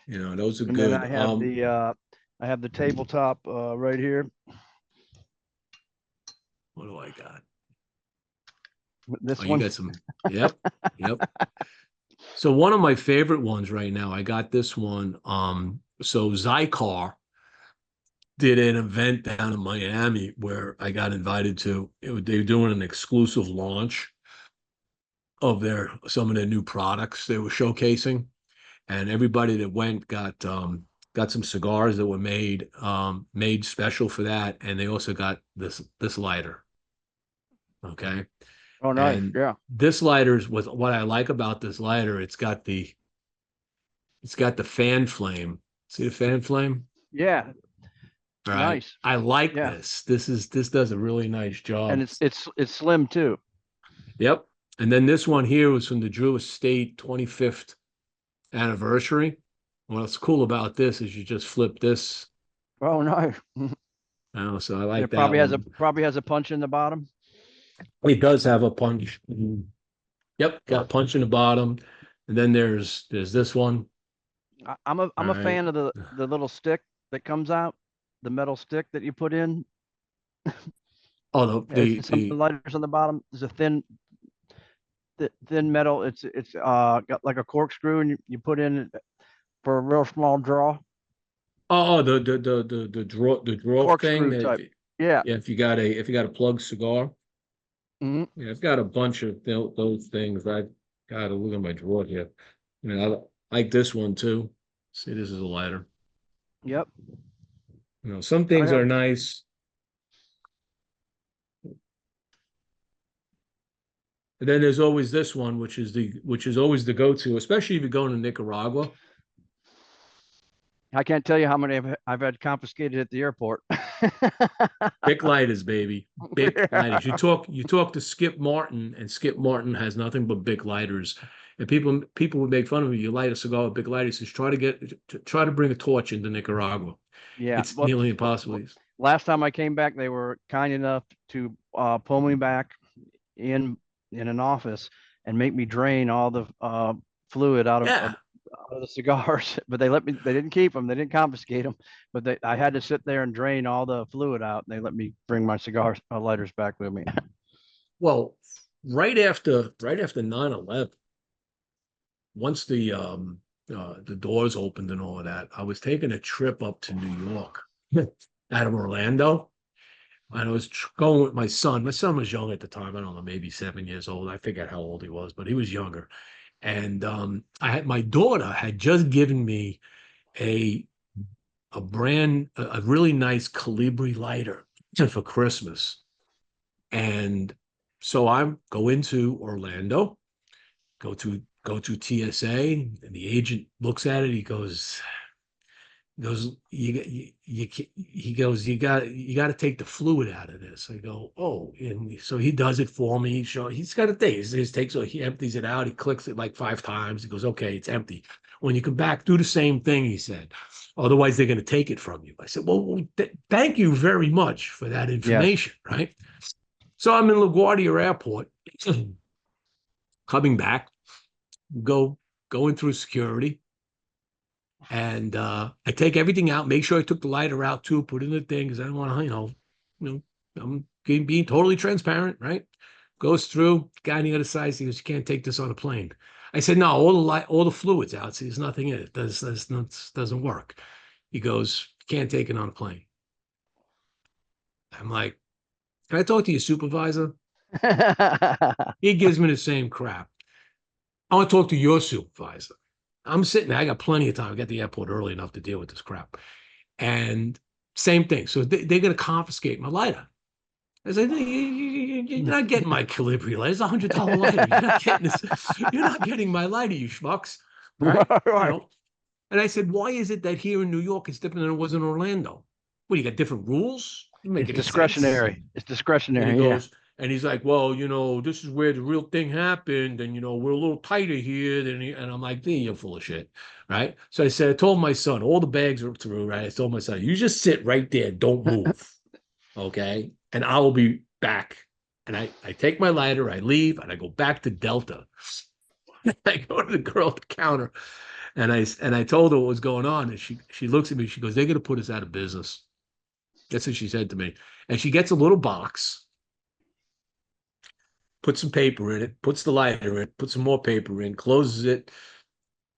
You know, those are And good. then I have the tabletop right here. What do I got? This Oh, you one. got some. Yep. So one of my favorite ones right now, I got this one. So Cigar did an event down in Miami where I got invited to. They were doing an exclusive launch of some of their new products they were showcasing, and everybody that went got some cigars that were made special for that, and they also got this lighter. Okay. Oh, nice. And Yeah. this lighter is what I like about this lighter. It's got the fan flame. See the fan flame? Yeah. All right. Nice. I like Yeah. this. This does a really nice job. And it's slim too. Yep. And then this one here was from the Drew Estate 25th anniversary. What's cool about this is you just flip this. Oh, nice. So I like It that. probably has a punch in the bottom. It does have a punch. Yep, got a punch in the bottom. And then there's this one. I'm a fan of the little stick that comes out, the metal stick that you put in. Oh, some lighters on the bottom. There's a thin metal. It's got like a corkscrew, and you put in for a real small draw. Oh, the draw Corkscrew thing. type. Yeah. If you got a plug cigar. Mm-hmm. Yeah, I've got a bunch of those things. I got to look at my drawer here. I like this one too. See, this is a lighter. Yep. Some things are nice. And then there's always this one, which is always the go-to, especially if you're going to Nicaragua. I can't tell you how many I've had confiscated at the airport. Big lighters, baby. Big lighters. You talk to Skip Martin, and Skip Martin has nothing but big lighters. And people would make fun of you. You light a cigar with big lighters. He says, try to bring a torch into Nicaragua. Yeah, it's nearly impossible. Last time I came back, they were kind enough to pull me back in an office and make me drain all the fluid out of the cigars, but they didn't keep them. They didn't confiscate them, but I had to sit there and drain all the fluid out. And they let me bring my cigar lighters back with me. Well, right after 9/11, once the doors opened and all of that, I was taking a trip up to New York out of Orlando. And I was going with my son. My son was young at the time. I don't know, maybe 7 years old. I forget how old he was, but he was younger. And my daughter had just given me a really nice Calibri lighter for Christmas. And so I go into Orlando, go to TSA, and the agent looks at it. He goes, he goes, you got to take the fluid out of this. I go, oh, and so he does it for me. He's got a thing. He empties it out. He clicks it like 5 times. He goes, okay, it's empty. When you come back, do the same thing. He said, otherwise they're going to take it from you. I said, well, thank you very much for that information. Yes. Right. So I'm in LaGuardia Airport, coming back, going through security. And I take everything out, make sure I took the lighter out too, put it in the thing because I don't want to, I'm being totally transparent, right? Goes through, guy on the other side, he goes, you can't take this on a plane. I said, no, all the fluid's out. See, there's nothing in it. Doesn't work. He goes, can't take it on a plane. I'm like, can I talk to your supervisor? He gives me the same crap. I want to talk to your supervisor. I'm sitting there. I got plenty of time. I got the airport early enough to deal with this crap. And same thing. So they're going to confiscate my lighter. I said, you're not getting my Calibri lighter. It's a $100 lighter. You're not getting this. You're not getting my lighter, you schmucks. Right? Right. And I said, why is it that here in New York it's different than it was in Orlando? What, you got different rules? Doesn't make It's any sense. discretionary. It's And he discretionary. Yeah. goes, and he's like, well, this is where the real thing happened, and we're a little tighter here and I'm like, you're full of shit, right? So I told my son, all the bags are through, right? I told my son, you just sit right there, don't move, okay? And I will be back. And I take my lighter, I leave, and I go back to Delta. I go to the girl at the counter, and I told her what was going on, and she looks at me, she goes, they're gonna put us out of business. That's what she said to me. And she gets a little box, puts some paper in it, puts the lighter in, puts some more paper in, closes it,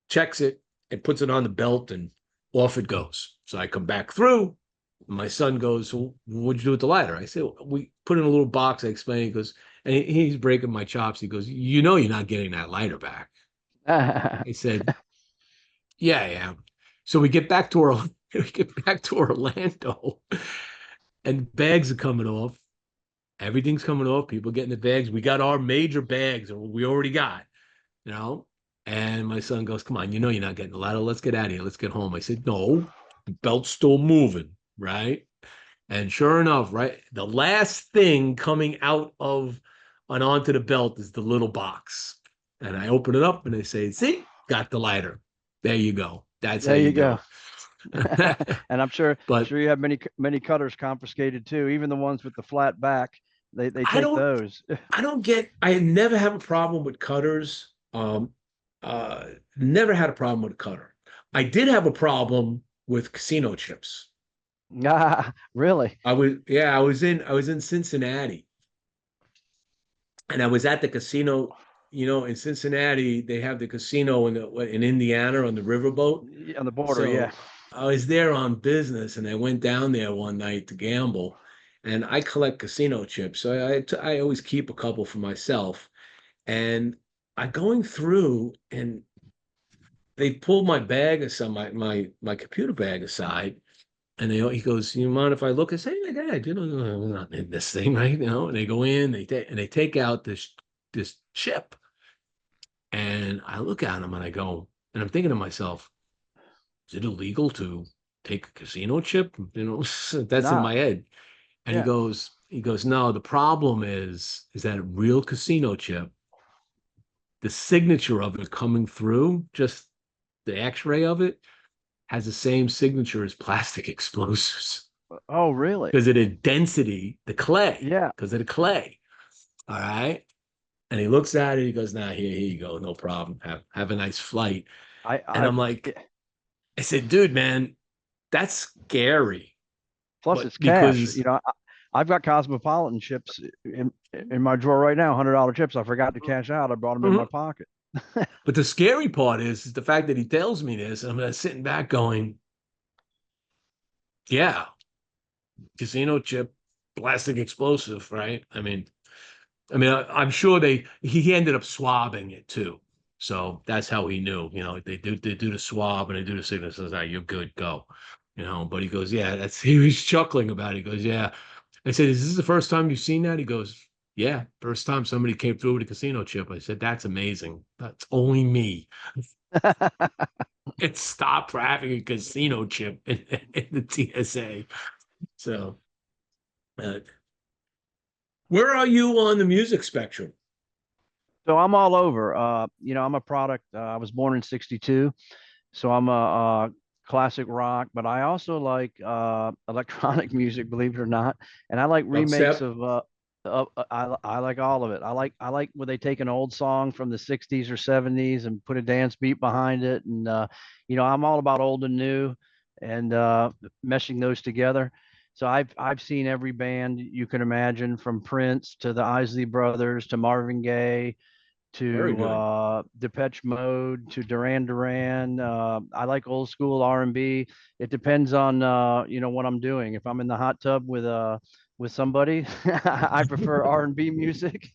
checks it, and puts it on the belt, and off it goes. So I come back through. My son goes, well, what'd you do with the lighter? I said, well, we put in a little box. I explained. He goes, and he's breaking my chops. He goes, you're not getting that lighter back. I said, yeah, I am. So we get back to Orlando, and bags are coming off. Everything's coming off. People getting the bags. We got our major bags, or we already got, you know. And my son goes, "Come on, you're not getting the ladder. Let's get out of here. Let's get home." I said, "No, the belt's still moving, right?" And sure enough, right, the last thing coming out of and onto the belt is the little box. And I open it up and I say, "See, got the lighter. There you go. That's how There you you do go. it." And I'm sure But you have many cutters confiscated too. Even the ones with the flat back, they I take don't those. I never have a problem with cutters. Never had a problem with a cutter. I did have a problem with casino chips. Ah, really? I was in Cincinnati, and I was at the casino. In Cincinnati, they have the casino in Indiana on the riverboat. On the border, yeah. So I was there on business, and I went down there one night to gamble, and I collect casino chips. So I always keep a couple for myself. And I going through, and they pulled my bag aside, my computer bag aside, and he goes, "You mind if I look?" I say, "Yeah, Dad, I'm not in this thing, right?" And they go in, they take out this chip, and I look at him and I go, and I'm thinking to myself, "Is it illegal to take a casino chip?" That's in Nah, my head. And yeah. he goes, "No, the problem is that a real casino chip, the signature of it coming through, just the X-ray of it, has the same signature as plastic explosives Oh, really? because of the density, the clay, Yeah. because of the clay." All right. And he looks at it. He goes, "Nah, here you go. No problem. Have a nice flight." And I'm Yeah. like, I said, "Dude, man, that's scary." Plus, But it's cash. because I've got Cosmopolitan chips in my drawer right now, $100 chips. I forgot to cash out. I brought them in my Mhm. pocket. But the scary part is the fact that he tells me this, and I'm sitting back going, yeah, casino chip, plastic explosive, right? I'm sure he ended up swabbing it too. So that's how he knew, they do the swab and they do the signal. Says, "Ah, you're good, go." But he goes, "Yeah, he was chuckling about it." He goes, "Yeah." I said, "Is this the first time you've seen that?" He goes, "Yeah, first time somebody came through with a casino chip." I said, "That's amazing. That's only me. It stopped for having a casino chip in the TSA." So, uh, where are you on the music spectrum? So I'm all over. I'm a product. I was born in '62, so I'm a classic rock, but I also like electronic music, believe it or not, and I like remakes Dubstep? of. I like all of it. I like where they take an old song from the '60s or '70s and put a dance beat behind it, and I'm all about old and new, and meshing those together. So I've seen every band you can imagine, from Prince to the Isley Brothers to Marvin Gaye Very to good. Depeche Mode to Duran Duran. I like old school R&B. It depends on what I'm doing. If I'm in the hot tub with somebody, I prefer R&B music.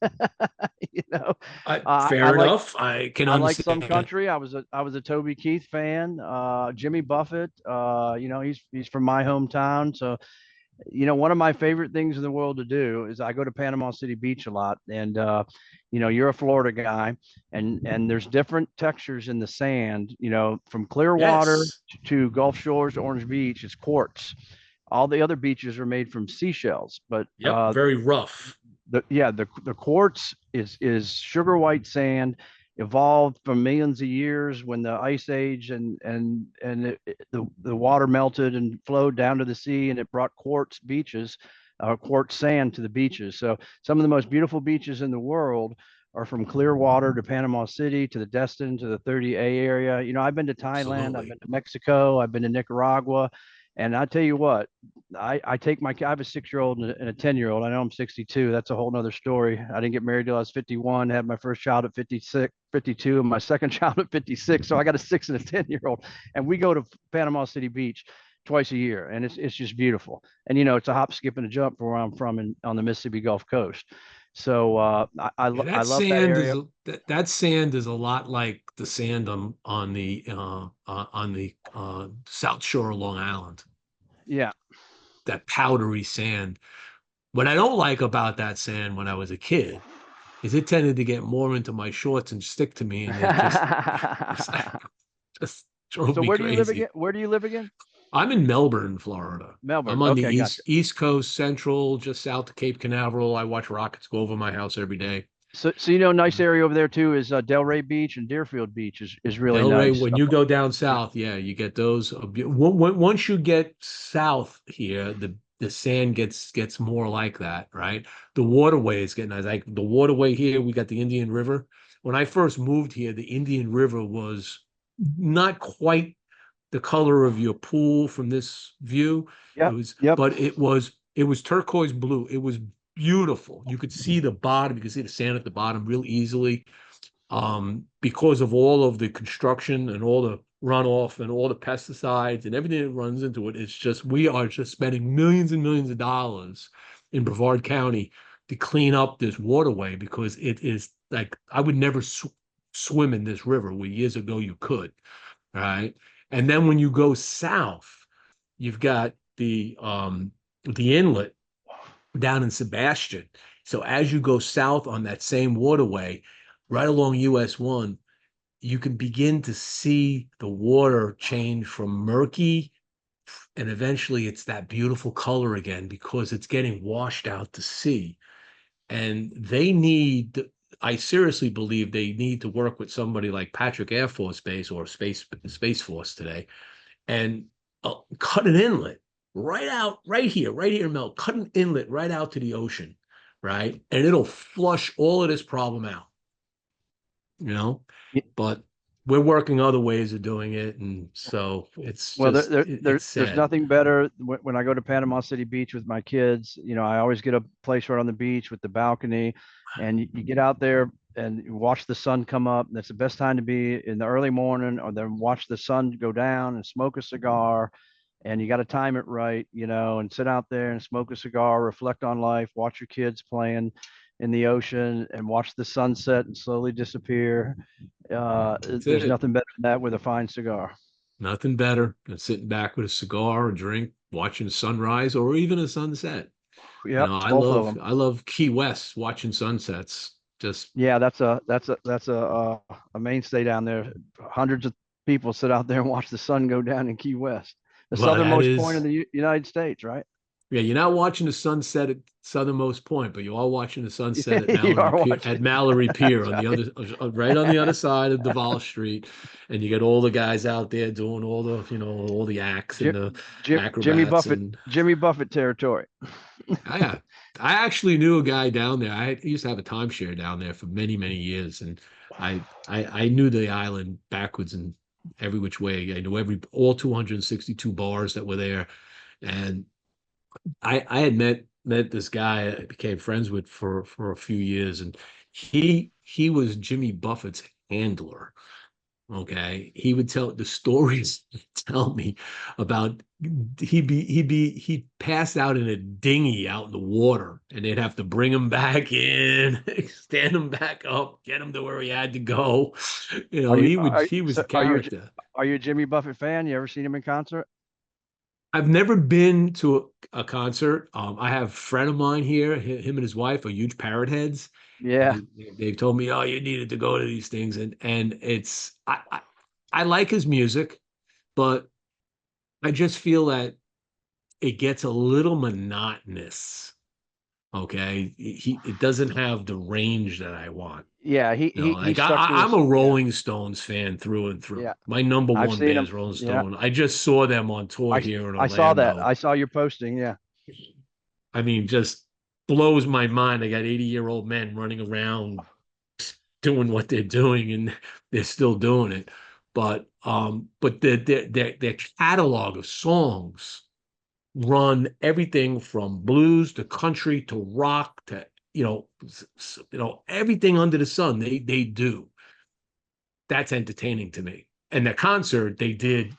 you know, uh, I Fair like enough. I can I like some understand that. country. I was a Toby Keith fan. Jimmy Buffett. He's from my hometown, so one of my favorite things in the world to do is I go to Panama City Beach a lot, and you're a Florida guy, and there's different textures in the sand. From Clearwater Yes. to Gulf Shores to Orange Beach, it's quartz. All the other beaches are made from seashells, but Yep, very rough. the quartz is sugar white sand, evolved from millions of years when the ice age the water melted and flowed down to the sea, and it brought quartz beaches, quartz sand to the beaches. So some of the most beautiful beaches in the world are from Clearwater to Panama City to the Destin to the 30A area. You know, I've been to Thailand, I've Absolutely. been to Mexico, I've been to Nicaragua, and I tell you what, I take my, I have a 6-year-old and a 10-year-old. I know I'm 62. That's a whole nother story. I didn't get married till I was 51, had my first child at 56, 52, and my second child at 56. So I got a 6 and a 10-year-old, and we go to Panama City Beach twice a year, and it's just beautiful. And you know, it's a hop, skip, and a jump from where I'm from on the Mississippi Gulf Coast. So Yeah, I love that area. that sand is a lot like the sand on the South Shore of Long Island. Yeah. That powdery sand. What I don't like about that sand when I was a kid is it tended to get more into my shorts and stick to me, and it just drove So me where do you live again? crazy. Where do you live again? I'm in Melbourne, Florida. Melbourne. I'm on the Okay, gotcha. East Coast, Central, just south of Cape Canaveral. I watch rockets go over my house every day. So you know, nice area over there too is Delray Beach, and Deerfield Beach is really Delray, nice. when you go down south, yeah, you get those. Once you get south here, the sand gets more like that, right? The waterway is getting nice. Like the waterway here, we got the Indian River. When I first moved here, the Indian River was not quite the color of your pool from this view. It Yep, was, yep. but it was turquoise blue. It was beautiful. You could see the bottom. You could see the sand at the bottom real easily, because of all of the construction and all the runoff and all the pesticides and everything that runs into it. It's just, we are just spending millions and millions of dollars in Brevard County to clean up this waterway, because it is like, I would never swim in this river where years ago you could, right? And then when you go south, you've got the inlet down in Sebastian. So as you go south on that same waterway, right along US 1, you can begin to see the water change from murky, and eventually it's that beautiful color again because it's getting washed out to sea. And I seriously believe they need to work with somebody like Patrick Air Force Base or Space Force today, and cut an inlet right here, Mel, cut an inlet right out to the ocean, right? And it'll flush all of this problem out, you know? But we're working other ways of doing it. And so it's Well, just, it's there's sad. nothing better when I go to Panama City Beach with my kids. You know, I always get a place right on the beach with the balcony, and you get out there and you watch the sun come up. And that's the best time to be in the early morning, or then watch the sun go down and smoke a cigar. And you got to time it right, you know, and sit out there and smoke a cigar, reflect on life, watch your kids playing in the ocean, and watch the sunset and slowly disappear. That's There's it. nothing better than that with a fine cigar. Nothing better than sitting back with a cigar, a drink, watching the sunrise or even a sunset. You Yep, know, I both of love them. I love Key West watching sunsets. Just Yeah, that's a mainstay down there. Hundreds of people sit out there and watch the sun go down in Key West, the well, that southernmost point of is the United States, right? yeah, you're not watching the sunset at Southernmost Point, but you are watching the sunset at You are watching. Mallory Pier That's on the right. other, right on the other side of Duval Street, and you get all the guys out there doing all the, all the acts and Jim, the Jimmy acrobats. Buffett, And Jimmy Buffett territory. I actually knew a guy down there. I used to have a timeshare down there for many, many years, and I knew the island backwards and every which way. I knew all 262 bars that were there, and I had met this guy I became friends with for a few years, and he was Jimmy Buffett's handler. Okay, he would tell the stories. Tell me about he passed out in a dinghy out in the water, and they'd have to bring him back in, stand him back up, get him to where he had to go. Are you He was so a character. are you a Jimmy Buffett fan? You ever seen him in concert? I've never been to a concert. I have a friend of mine here, him and his wife are huge parrot heads. Yeah. They've told me, oh, you needed to go to these things. And I like his music, but I just feel that it gets a little monotonous. Okay, it doesn't have the range that I want. Yeah, he Like stuck to I'm his, a yeah, Rolling Stones fan through and through. yeah. My number I've one seen band him. is Rolling Yeah, Stone. I just saw them on tour here in I saw that. Orlando. I saw your posting. Yeah. I mean, just blows my mind. I got 80-year-old men running around doing what they're doing, and they're still doing it. But their catalog of songs run everything from blues to country to rock to everything under the sun. They do. That's entertaining to me. And the concert, they did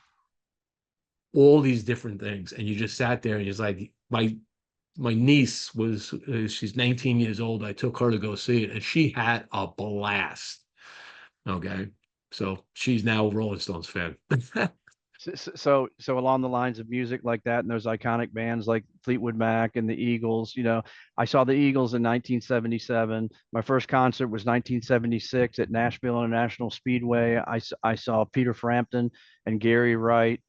all these different things, and you just sat there and just like my niece was she's 19 years old. I took her to go see it, and she had a blast. Okay, so she's now a Rolling Stones fan. So along the lines of music like that and those iconic bands like Fleetwood Mac and the Eagles, I saw the Eagles in 1977. My first concert was 1976 at Nashville International Speedway. I saw Peter Frampton and Gary Wright,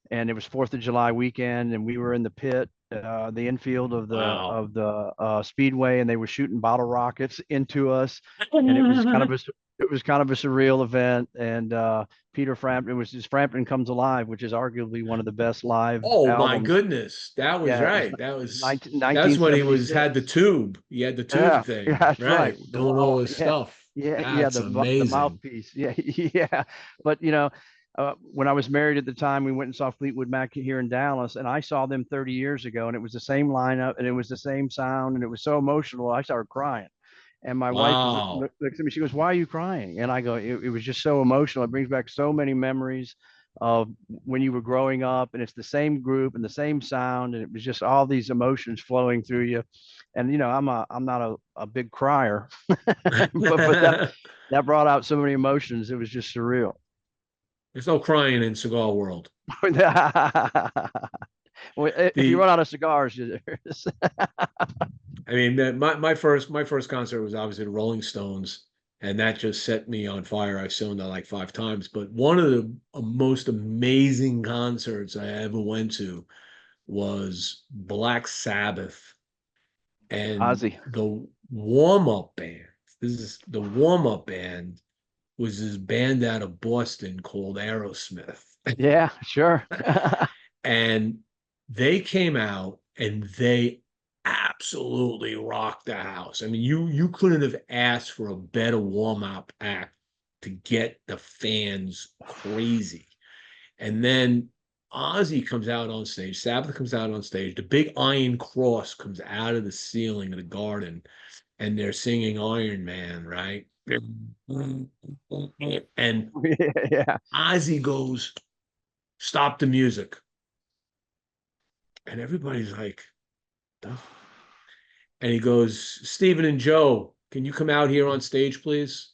and it was 4th of July weekend, and we were in the pit, the infield of the Wow. speedway, and they were shooting bottle rockets into us, and it was kind of a surreal event. And Peter Frampton, it was his Frampton Comes Alive, which is arguably one of the best live Oh my albums. goodness, that was Yeah, it was right. That's when he was had the 1976. tube. He had the tube Yeah, yeah, thing, that's right. right? Doing all his Yeah, stuff. yeah, That's the amazing. mouthpiece. Yeah, yeah. But when I was married at the time, we went and saw Fleetwood Mac here in Dallas, and I saw them 30 years ago, and it was the same lineup, and it was the same sound, and it was so emotional. I started crying, and my wife Wow. looks at me. She goes, "Why are you crying?" And I go, "It was just so emotional. It brings back so many memories of when you were growing up, and it's the same group and the same sound, and it was just all these emotions flowing through you." And I'm not a big crier, but that brought out so many emotions. It was just surreal. There's no crying in cigar world. Well, if you The run out of cigars, there's. I mean, my first concert was obviously the Rolling Stones, and that just set me on fire. I've shown that like 5 times. But one of the most amazing concerts I ever went to was Black Sabbath, and Ozzy. the warm-up band. This is the warm-up band was this band out of Boston called Aerosmith. Yeah, sure. And they came out and they absolutely rocked the house. I mean, you couldn't have asked for a better warm-up act to get the fans crazy. And then Ozzy comes out on stage, Sabbath comes out on stage, the big iron cross comes out of the ceiling of the garden, and they're singing Iron Man, right? And Yeah. Ozzy goes, "Stop the music." And everybody's like, "Duh." And he goes, "Stephen and Joe, can you come out here on stage, please?"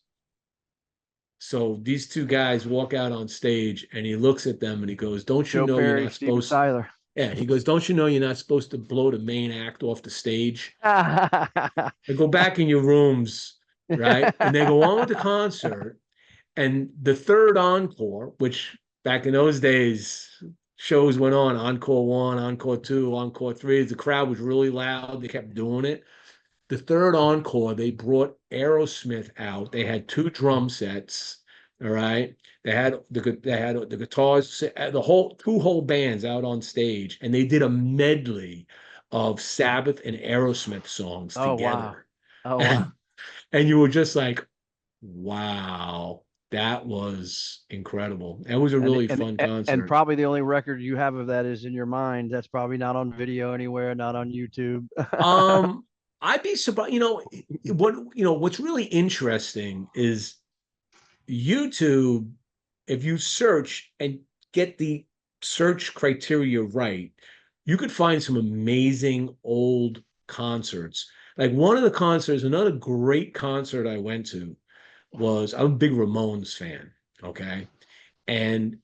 So these two guys walk out on stage, and he looks at them and he goes, "Don't you Joe know you're Perry, not Steven supposed?" Tyler. Yeah, he goes, "Don't you know you're not supposed to blow the main act off the stage? And go back in your rooms, right?" And they go on with the concert. And the third encore, which back in those days, shows went on, encore 1, encore 2, encore 3. The crowd was really loud. They kept doing it. The third encore, they brought Aerosmith out. They had 2 drum sets. All right. They had the guitars, the whole 2 whole bands out on stage, and they did a medley of Sabbath and Aerosmith songs Oh wow. together. Oh wow. And, and you were just like, wow, that was incredible. It was a And really and fun and concert. probably the only record you have of that is in your mind. That's probably not on video anywhere, not on YouTube. Um, I'd be surprised. What's really interesting is YouTube. If you search and get the search criteria right, you could find some amazing old concerts. Like one of the concerts, another great concert I went to was I'm a big Ramones fan. Okay. And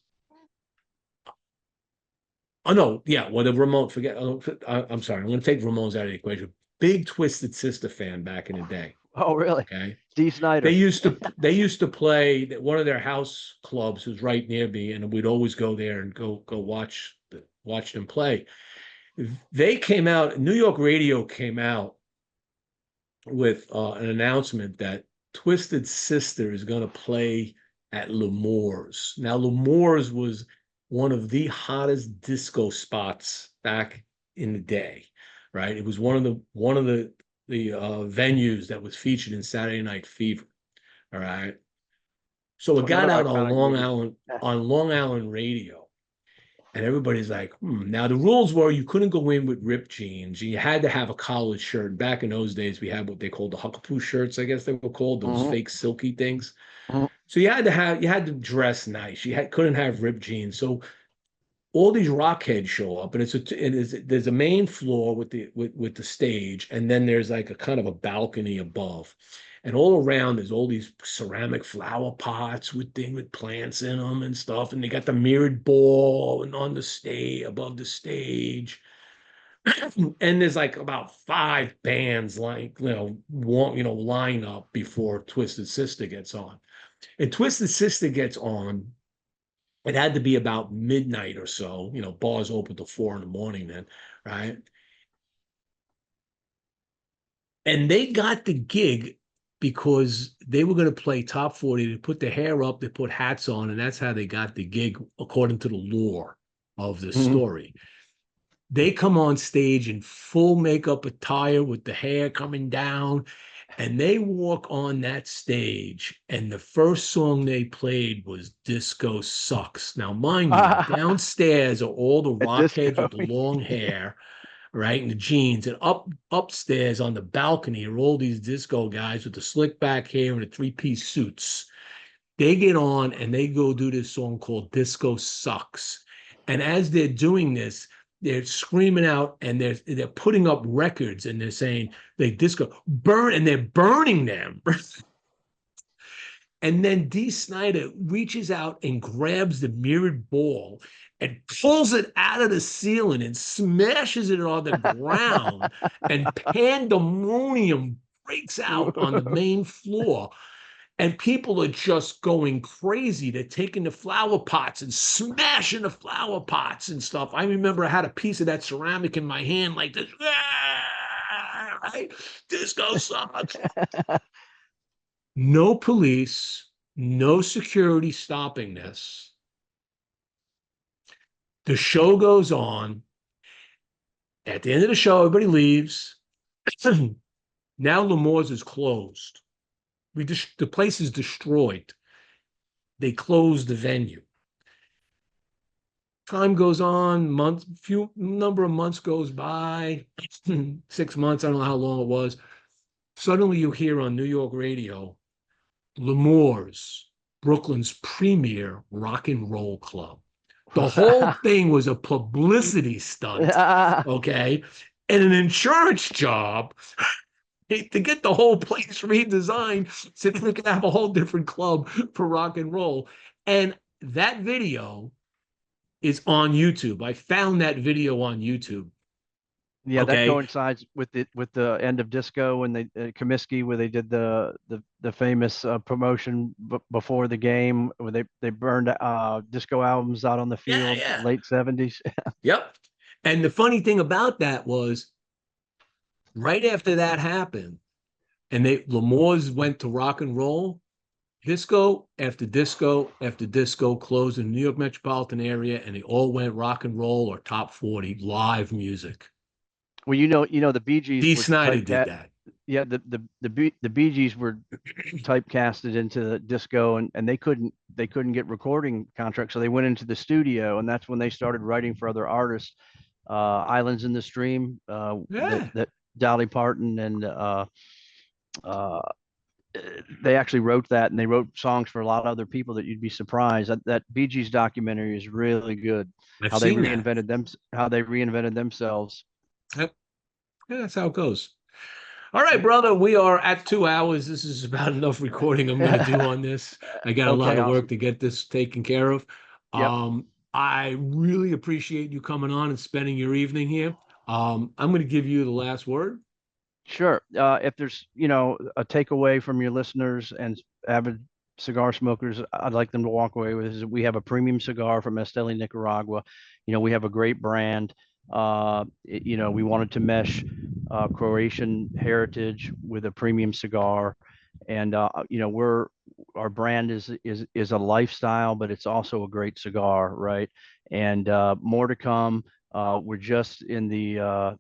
oh no, yeah. Well, the Ramon, forget. I'm sorry. I'm going to take Ramones out of the equation. Big Twisted Sister fan back in the day. Oh really? Okay, Steve they Snyder. used to they used to play one of their house clubs was right near me, and we'd always go there and go watch them play. They came out, New York radio came out with an announcement that Twisted Sister is going to play at L'Amour's. Now, L'Amour's was one of the hottest disco spots back in the day, right? It was one of the venues that was featured in Saturday Night Fever. All right. So it got Another out on iconic Long movie. Island radio. And everybody's like, Now the rules were you couldn't go in with ripped jeans. You had to have a collared shirt. Back in those days, we had what they called the huckapoo shirts, I guess they were called, those fake silky things. So you had to dress nice. Couldn't have ripped jeans. So all these rockheads show up, and there's a main floor with the stage, and then there's like a kind of a balcony above. And all around there's all these ceramic flower pots with plants in them and stuff. And they got the mirrored ball and on the stage above the stage. And there's like about 5 bands line up before Twisted Sister gets on. And Twisted Sister gets on. It had to be about midnight or so. Bars open till 4 a.m. then, right? And they got the gig because they were going to play top 40. They put their hair up, they put hats on, and that's how they got the gig, according to the lore of the story. They come on stage in full makeup attire with the hair coming down, and they walk on that stage, and the first song they played was Disco Sucks. Now, mind you, downstairs are all the rockheads with the long hair, right, and the jeans, and upstairs on the balcony are all these disco guys with the slick back hair and the 3-piece suits. They get on and they go do this song called Disco Sucks. And as they're doing this, they're screaming out and they're putting up records and they're saying they disco burn, and they're burning them. And then Dee Snider reaches out and grabs the mirrored ball and pulls it out of the ceiling and smashes it on the ground. And pandemonium breaks out on the main floor. And people are just going crazy. They're taking the flower pots and smashing the flower pots and stuff. I remember I had a piece of that ceramic in my hand like this. Right? Disco sucks. No police, no security stopping this. The show goes on. At the end of the show, everybody leaves. Now L'Amour's is closed. The place is destroyed. They closed the venue. Time goes on, number of months goes by, 6 months, I don't know how long it was. Suddenly you hear on New York radio, L'Amour's, Brooklyn's premier rock and roll club. The whole thing was a publicity stunt, okay? And an insurance job to get the whole place redesigned so we could have a whole different club for rock and roll. And that video is on YouTube. I found that video on YouTube. Yeah, that coincides with the end of disco when they Comiskey, where they did the famous promotion before the game, where they burned disco albums out on the field, late 70s. Yep. And the funny thing about that was, right after that happened, and L'Amour's went to rock and roll, disco after disco after disco closed in the New York metropolitan area, and they all went rock and roll or top 40 live music. Well, the Bee Gees. Dee Snider did that. Yeah, the Bee Gees were typecasted into the disco, and they couldn't get recording contracts, so they went into the studio, and that's when they started writing for other artists. Islands in the Stream, that Dolly Parton and they actually wrote that, and they wrote songs for a lot of other people that you'd be surprised. That Bee Gees documentary is really good. How they reinvented themselves. Yep. Yeah, that's how it goes. All right, brother, we are at 2 hours. This is about enough recording I'm going to do on this. I got a lot of work to get this taken care of. Yep. I really appreciate you coming on and spending your evening here. I'm going to give you the last word. Sure. If there's, a takeaway from your listeners and avid cigar smokers, I'd like them to walk away with is we have a premium cigar from Esteli, Nicaragua. We have a great brand. We wanted to mesh Croatian heritage with a premium cigar, and our brand is a lifestyle, but it's also a great cigar, right? And more to come. We're just in the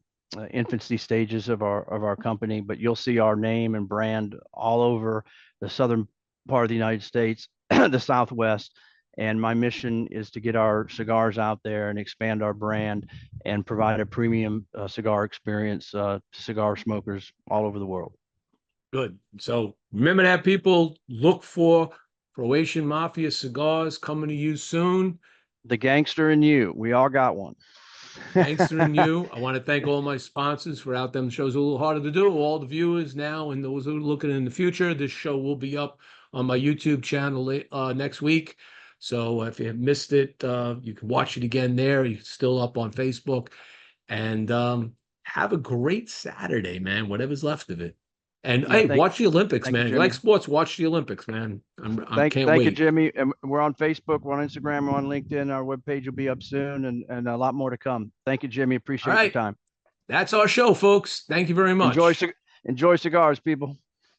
infancy stages of our company, but you'll see our name and brand all over the southern part of the United States, the Southwest. And my mission is to get our cigars out there and expand our brand and provide a premium cigar experience to cigar smokers all over the world. Good. So remember that, people. Look for Croatian Mafia Cigars coming to you soon. The gangster in you. We all got one. Gangster and you. I want to thank all my sponsors. Without them, the show's a little harder to do. All the viewers now and those who are looking in the future. This show will be up on my YouTube channel next week. So if you missed it, you can watch it again there. It's still up on Facebook. And have a great Saturday, man. Whatever's left of it. And hey, watch the Olympics, man. You like sports? Watch the Olympics, man. I can't wait. Thank you, Jimmie. And we're on Facebook, we're on Instagram, we're on LinkedIn. Our webpage will be up soon, and a lot more to come. Thank you, Jimmie. Appreciate your time. That's our show, folks. Thank you very much. Enjoy cigars, people.